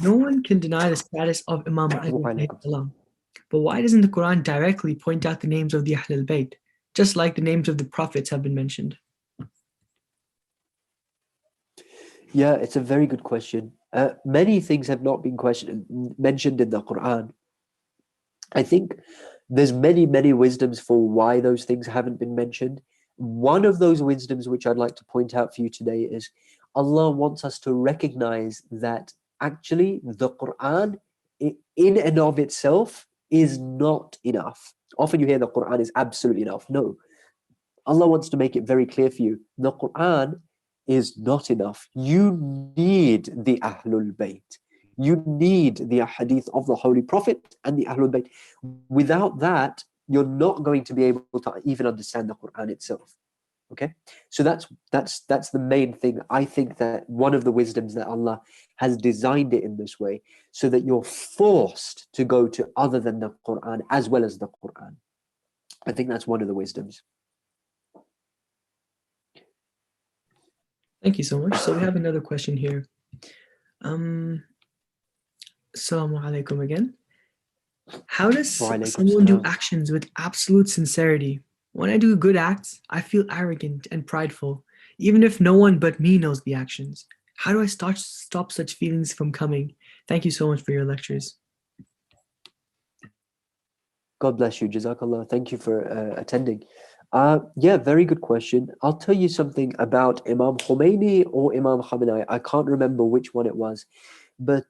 No one can deny the status of Imam Ali alayhi salam. But why doesn't the Quran directly point out the names of the Ahlul Bayt, just like the names of the prophets have been mentioned? Yeah, it's a very good question. Many things have not been mentioned in the Quran. I think there's many, many wisdoms for why those things haven't been mentioned. One of those wisdoms which I'd like to point out for you today is Allah wants us to recognize that actually the Quran in and of itself is not enough. Often you hear the Quran is absolutely enough. No. Allah wants to make it very clear for you. The Quran is not enough. You need the Ahlul Bayt. You need the hadith of the Holy Prophet and the Ahlul Bayt. Without that, you're not going to be able to even understand the Quran itself. Okay? So that's the main thing. I think that one of the wisdoms that Allah has designed it in this way so that you're forced to go to other than the Quran as well as the Quran. I think that's one of the wisdoms. Thank you so much. So we have another question here. Assalamu alaikum again. How does someone do actions with absolute sincerity? When I do good acts, I feel arrogant and prideful, even if no one but me knows the actions. How do I stop such feelings from coming? Thank you so much for your lectures. God bless you. Jazakallah. Thank you for attending. Yeah, very good question. I'll tell you something about Imam Khomeini or Imam Khamenei. I can't remember which one it was, but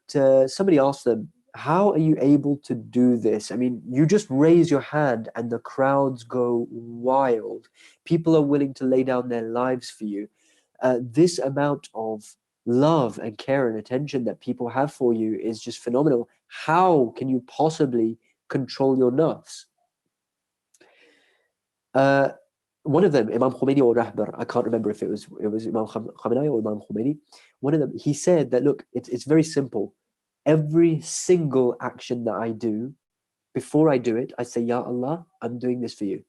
somebody asked them, how are you able to do this? I mean, you just raise your hand and the crowds go wild. People are willing to lay down their lives for you. This amount of love and care and attention that people have for you is just phenomenal. How can you possibly control your nafs? One of them, Imam Khomeini or Rahbar, I can't remember if it was Imam Khamenei or Imam Khomeini. One of them, he said that, look, it's very simple. Every single action that I do, before I do it, I say, Ya Allah, I'm doing this for you.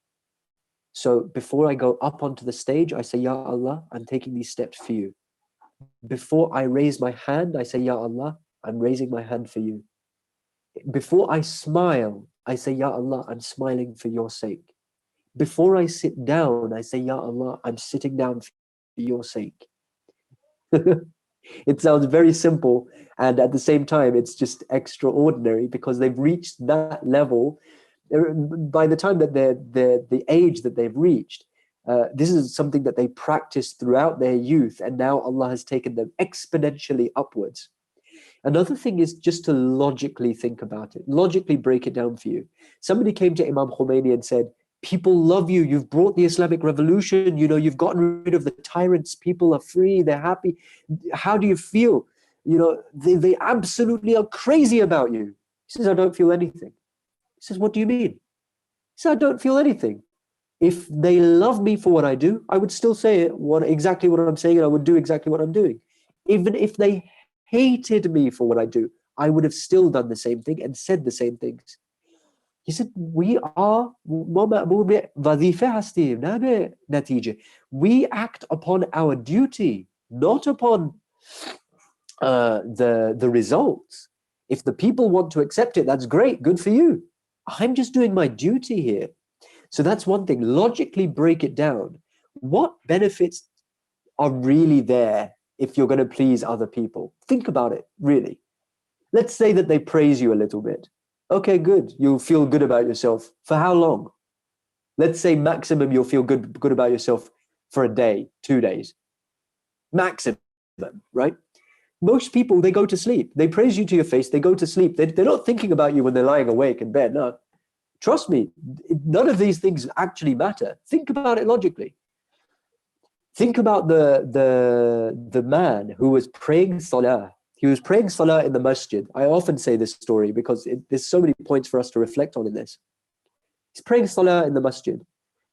So before I go up onto the stage, I say, Ya Allah, I'm taking these steps for you. Before I raise my hand, I say, Ya Allah, I'm raising my hand for you. Before I smile, I say, Ya Allah, I'm smiling for your sake. Before I sit down, I say, Ya Allah, I'm sitting down for your sake. It sounds very simple, and at the same time, it's just extraordinary because they've reached that level. By the time that they're the age that they've reached, this is something that they practiced throughout their youth, and now Allah has taken them exponentially upwards. Another thing is just to logically think about it, logically break it down for you. Somebody came to Imam Khomeini and said, people love you. You've brought the Islamic revolution. You know, you've gotten rid of the tyrants. People are free. They're happy. How do you feel? You know, they absolutely are crazy about you. He says, I don't feel anything. He says, what do you mean? He says, I don't feel anything. If they love me for what I do, I would still say exactly what I'm saying, and I would do exactly what I'm doing. Even if they hated me for what I do, I would have still done the same thing and said the same things. He said, we act upon our duty, not upon the results. If the people want to accept it, that's great, good for you. I'm just doing my duty here. So that's one thing. Logically break it down. What benefits are really there if you're going to please other people? Think about it, really. Let's say that they praise you a little bit. Okay, good. You'll feel good about yourself. For how long? Let's say maximum you'll feel good about yourself for a day, 2 days. Maximum, right? Most people, they go to sleep. They praise you to your face. They go to sleep. They're not thinking about you when they're lying awake in bed. No, trust me, none of these things actually matter. Think about it logically. Think about the man who was praying salah. He was praying salah in the masjid. I often say this story because there's so many points for us to reflect on in this. He's praying salah in the masjid.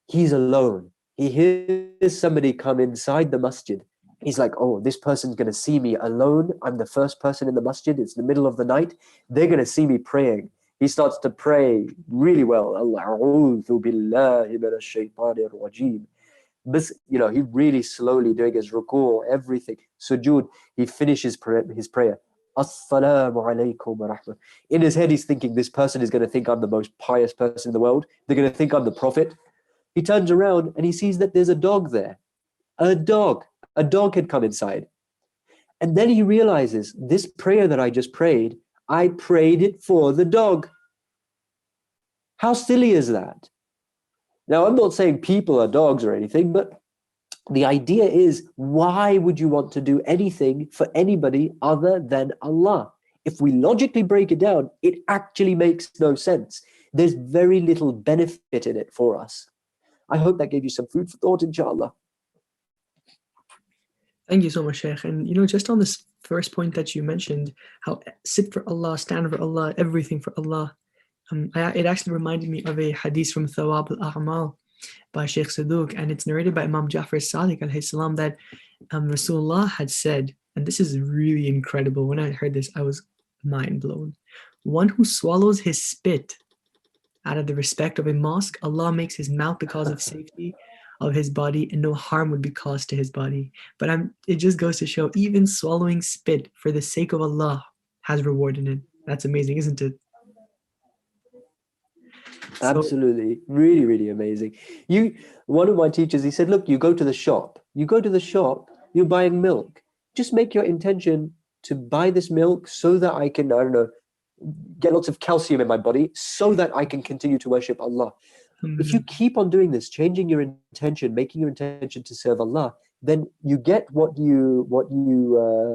He's alone. He hears somebody come inside the masjid. He's like, oh, this person's going to see me alone. I'm the first person in the masjid. It's the middle of the night. They're going to see me praying. He starts to pray really well. A'udhu billahi minash shaitanir rajim. This, he really slowly doing his ruku', everything. Sujood, he finishes his prayer. Assalamu alaikum wa rahmah. In his head, he's thinking, this person is going to think I'm the most pious person in the world. They're going to think I'm the prophet. He turns around and he sees that there's a dog there. A dog had come inside. And then he realizes, this prayer that I just prayed, I prayed it for the dog. How silly is that? Now, I'm not saying people are dogs or anything, but the idea is, why would you want to do anything for anybody other than Allah? If we logically break it down, it actually makes no sense. There's very little benefit in it for us. I hope that gave you some food for thought, inshallah. Thank you so much, Sheikh. And just on this first point that you mentioned, how sit for Allah, stand for Allah, everything for Allah. It actually reminded me of a hadith from Thawab al-A'mal by Sheikh Saduq, and it's narrated by Imam Ja'far Sadiq alayhi salam that Rasulullah had said, and this is really incredible. When I heard this, I was mind blown. One who swallows his spit out of the respect of a mosque, Allah makes his mouth the cause of safety of his body, and no harm would be caused to his body. But it just goes to show, even swallowing spit for the sake of Allah has reward in it. That's amazing, isn't it? Absolutely. Really, really amazing. One of my teachers, he said, look, you go to the shop, you're buying milk. Just make your intention to buy this milk so that I can, get lots of calcium in my body so that I can continue to worship Allah. If you keep on doing this, changing your intention, making your intention to serve Allah, then you get what you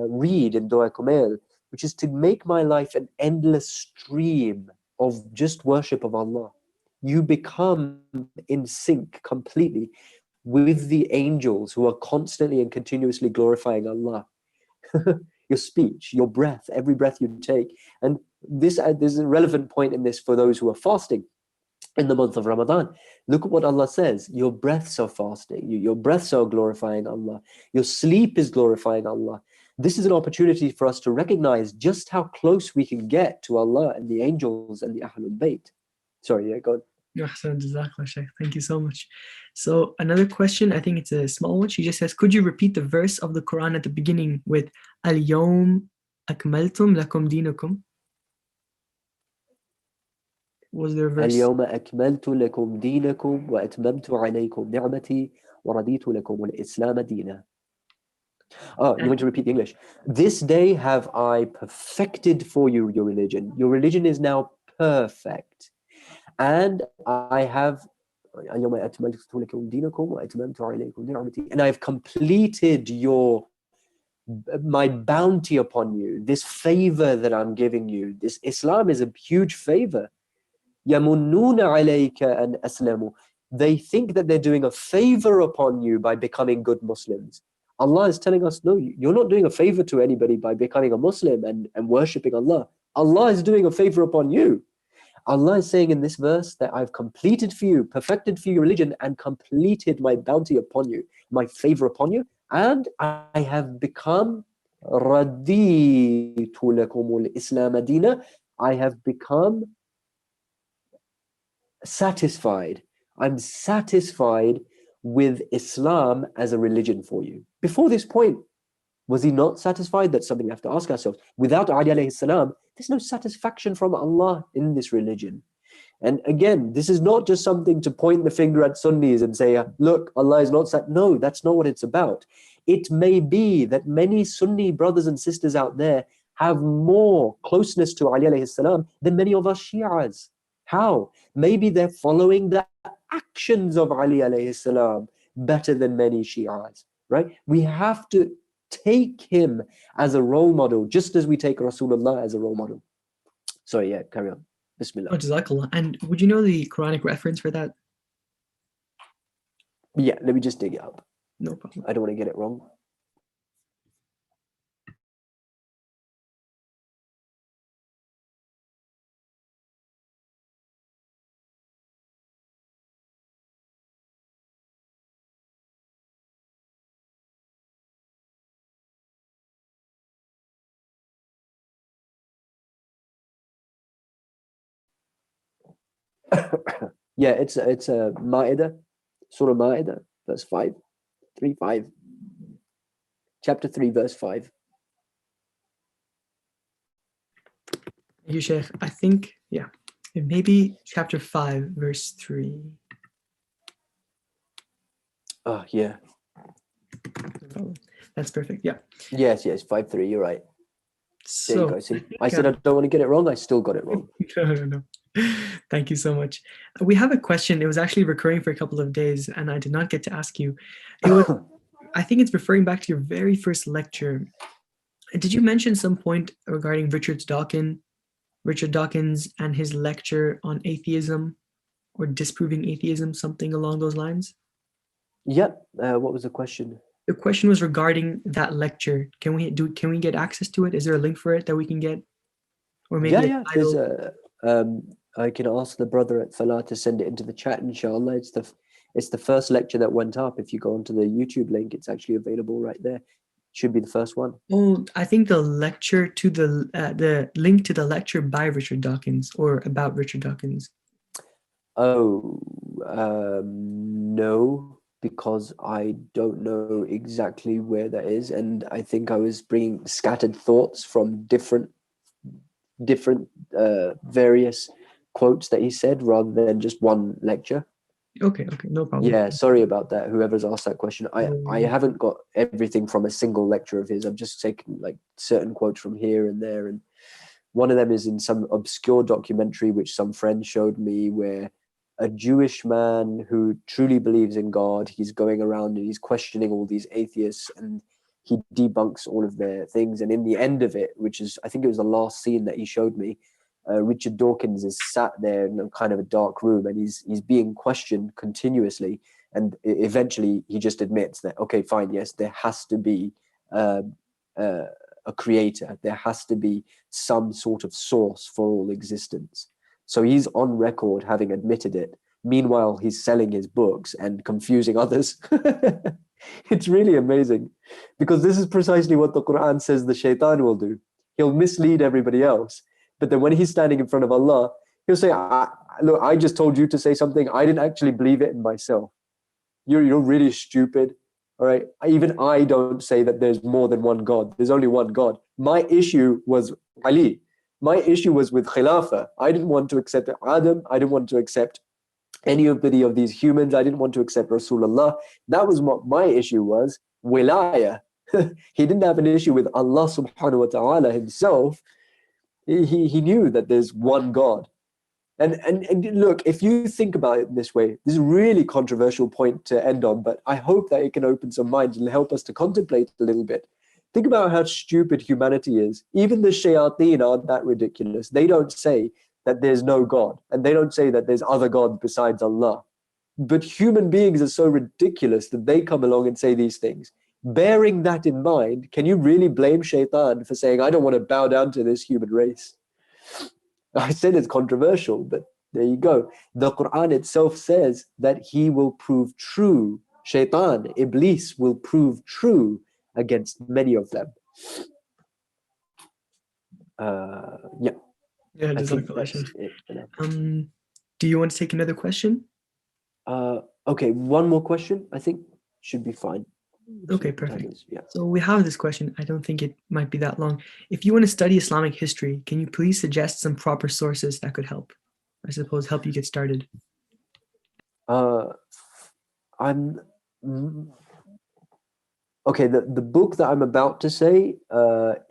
read in Dua Kumail, which is to make my life an endless stream of just worship of Allah. You become in sync completely with the angels who are constantly and continuously glorifying Allah. Your speech, your breath, every breath you take. And there's a relevant point in this for those who are fasting in the month of Ramadan. Look at what Allah says. Your breaths are fasting. Your breaths are glorifying Allah. Your sleep is glorifying Allah. This is an opportunity for us to recognize just how close we can get to Allah and the angels and the Ahlul Bayt. Sorry, yeah, go on. Thank you so much. So another question, I think it's a small one. She just says, could you repeat the verse of the Quran at the beginning with Al-Yawm Akmaltum Lakum Dinakum? Was there a verse? Al-Yawma Akmaltu Lakum Dinakum wa Atmamtu Alaykum Ni'mati wa Raditu Lakum al-Islam Dina. Oh, you want to repeat the English? This day have I perfected for you your religion. Your religion is now perfect. And I have completed my bounty upon you, this favor that I'm giving you. This Islam is a huge favor. يَمُنُّونَ عَلَيْكَ أَنْ أَسْلَمُوا. They think that they're doing a favor upon you by becoming good Muslims. Allah is telling us, no, you're not doing a favor to anybody by becoming a Muslim and worshipping Allah. Allah is doing a favor upon you. Allah is saying in this verse that I've completed for you, perfected for you your religion, and completed my bounty upon you, my favor upon you, and I have become raditu lakumul Islam Dina. I have become satisfied. I'm satisfied with Islam as a religion for you. Before this point, was he not satisfied? That's something we have to ask ourselves. Without Ali alayhi salam, there's no satisfaction from Allah in this religion. And again, this is not just something to point the finger at Sunnis and say, look, Allah is not No, that's not what it's about. It may be that many Sunni brothers and sisters out there have more closeness to Ali alayhi salam than many of us Shias. How? Maybe they're following the actions of Ali alayhi salam better than many Shias, right? We have to take him as a role model, just as we take Rasulullah as a role model. Sorry, yeah, carry on. Bismillah. Oh, Jazakallah. And would you know the Quranic reference for that? Yeah, let me just dig it up. No problem. I don't want to get it wrong. Yeah, it's a Ma'idah, Surah Ma'idah, verse 5, 3, 5. Chapter 3, verse 5. Thank you, Sheikh. I think, yeah, it may be chapter 5, verse 3. Oh, yeah. No problem. That's perfect. Yeah. Yes, 5, 3. You're right. There you So, go. See, I said I don't want to get it wrong. I still got it wrong. no. Thank you so much. We have a question. It was actually recurring for a couple of days, and I did not get to ask you. It was, I think it's referring back to your very first lecture. Did you mention some point regarding Richard Dawkins and his lecture on atheism or disproving atheism, something along those lines? Yep. What was the question? The question was regarding that lecture. Can we get access to it? Is there a link for it that we can get? Or maybe Yeah. There's I can ask the brother at Falah to send it into the chat, inshallah. It's the first lecture that went up. If you go onto the YouTube link, it's actually available right there. Should be the first one. Oh, I think the lecture to the link to the lecture by Richard Dawkins or about Richard Dawkins. Oh, no, because I don't know exactly where that is, and I think I was bringing scattered thoughts from different various quotes that he said rather than just one lecture. Okay, no problem. Yeah, sorry about that. Whoever's asked that question, I haven't got everything from a single lecture of his. I've just taken like certain quotes from here and there, and one of them is in some obscure documentary which some friend showed me, where a Jewish man who truly believes in God, he's going around and he's questioning all these atheists, and he debunks all of their things. And in the end of it, which is, I think it was the last scene that he showed me, Richard Dawkins is sat there in a kind of a dark room, and he's being questioned continuously. And eventually he just admits that, okay, fine, yes, there has to be a creator. There has to be some sort of source for all existence. So he's on record having admitted it. Meanwhile, he's selling his books and confusing others. It's really amazing, because this is precisely what the Quran says the shaitan will do. He'll mislead everybody else. But then when he's standing in front of Allah, he'll say, look, I just told you to say something. I didn't actually believe it in myself. You're really stupid. All right. Even I don't say that there's more than one God. There's only one God. My issue was Ali. My issue was with Khilafah. I didn't want to accept Adam. I didn't want to accept anybody of these humans. I didn't want to accept Rasulullah. That was what my issue was. Wilaya. He didn't have an issue with Allah subhanahu wa ta'ala himself. He knew that there's one God. And look, if you think about it this way, this is a really controversial point to end on, but I hope that it can open some minds and help us to contemplate a little bit. Think about how stupid humanity is. Even the shayateen aren't that ridiculous. They don't say that there's no God, and they don't say that there's other gods besides Allah. But human beings are so ridiculous that they come along and say these things. Bearing that in mind, can you really blame shaitan for saying, I don't want to bow down to this human race? I said it's controversial, but there you go. The Quran itself says that he will prove true. Shaitan, Iblis, will prove true against many of them. Yeah. Yeah, I think that's it. Do you want to take another question? Okay, one more question. I think should be fine. Okay, perfect. Yeah. So we have this question. I don't think it might be that long. If you want to study Islamic history, can you please suggest some proper sources that could help? I suppose help you get started. I'm Okay, the book that I'm about to say,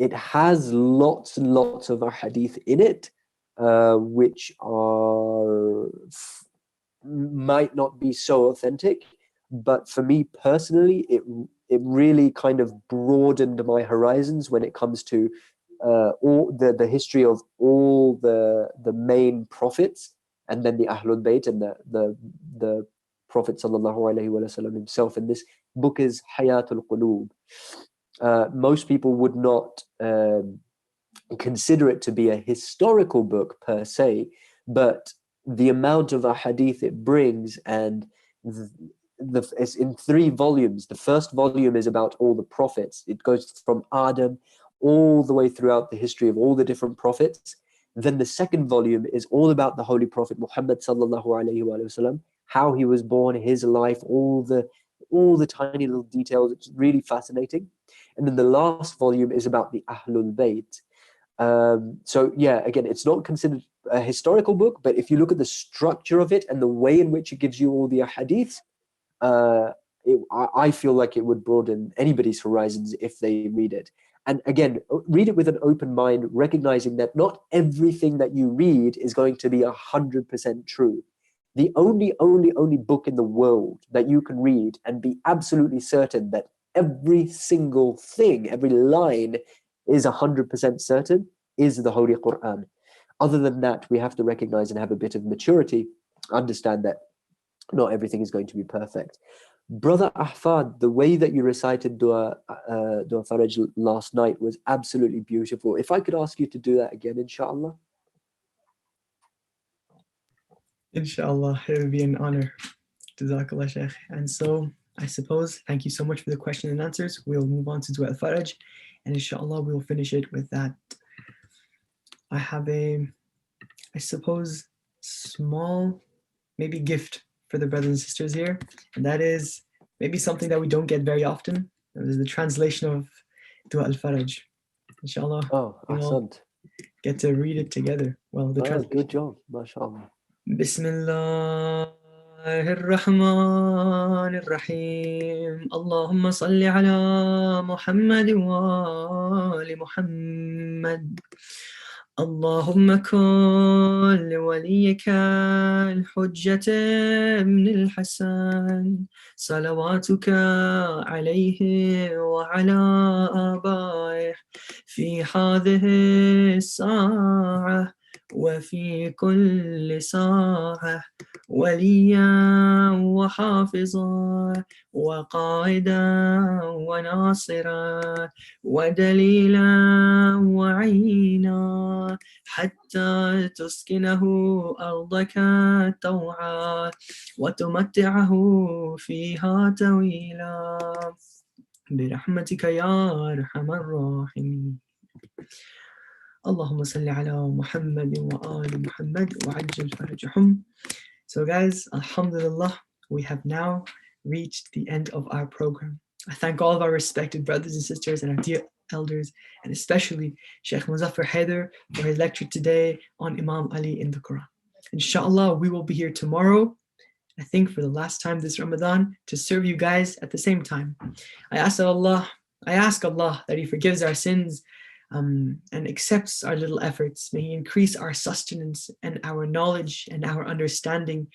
it has lots and lots of hadith in it, which might not be so authentic, but for me personally, it really kind of broadened my horizons when it comes to all the history of all the main prophets, and then the Ahlul Bayt and the Prophet sallallahu alaihi wasallam himself. And this book is Hayatul Qulub. Most people would not consider it to be a historical book per se, but the amount of ahadith it brings, and it's in 3 volumes. The first volume is about all the prophets. It goes from Adam all the way throughout the history of all the different prophets. Then the second volume is all about the Holy Prophet Muhammad sallallahu alaihi wasallam, how he was born, his life, all the tiny little details. It's really fascinating. And then the last volume is about the Ahlul Bayt. So yeah, again, it's not considered a historical book, but if you look at the structure of it and the way in which it gives you all the hadiths, I feel like it would broaden anybody's horizons if they read it. And again, read it with an open mind, recognizing that not everything that you read is going to be 100% true. The only book in the world that you can read and be absolutely certain that every single thing, every line is 100% certain is the Holy Quran. Other than that, we have to recognize and have a bit of maturity, understand that not everything is going to be perfect. Brother Ahfad, the way that you recited Dua Faraj last night was absolutely beautiful. If I could ask you to do that again, inshallah. Inshallah, it would be an honor. Jazakallah, Sheikh. And so, I suppose, thank you so much for the question and answers. We'll move on to Dua al-Faraj, and inshallah, we'll finish it with that. I have I suppose, small, maybe gift for the brothers and sisters here, and that is maybe something that we don't get very often. That is the translation of Dua al-Faraj. Inshallah, we'll get to read it together. Well, the translation. Good job, mashallah. Bismillah. الرحمن الرحيم اللهم صل على محمد وآل محمد اللهم كن لوليك الحجة ابن الحسن صلواتك عليه وعلى آبائه في هذه الساعة وفي كل ساعة وليا وحافظا وقائدا وناصرا ودليلا وعينا حتى تسكنه أرضك طوعا وتمتعه فيها طويلا برحمتك يا أرحم الراحمين اللهم صل على محمد وآل محمد وعجل فرجهم. So guys, alhamdulillah, we have now reached the end of our program. I thank all of our respected brothers and sisters and our dear elders, and especially Sheikh Muzaffar Hyder for his lecture today on Imam Ali in the Quran. Inshallah, we will be here tomorrow, I think for the last time this Ramadan, to serve you guys at the same time. I ask Allah that He forgives our sins and accepts our little efforts. May He increase our sustenance and our knowledge and our understanding,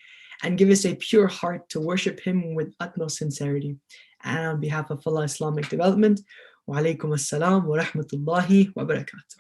and give us a pure heart to worship Him with utmost sincerity. And on behalf of Allah Islamic Development, wa alaikum assalam wa rahmatullahi wa barakatuh.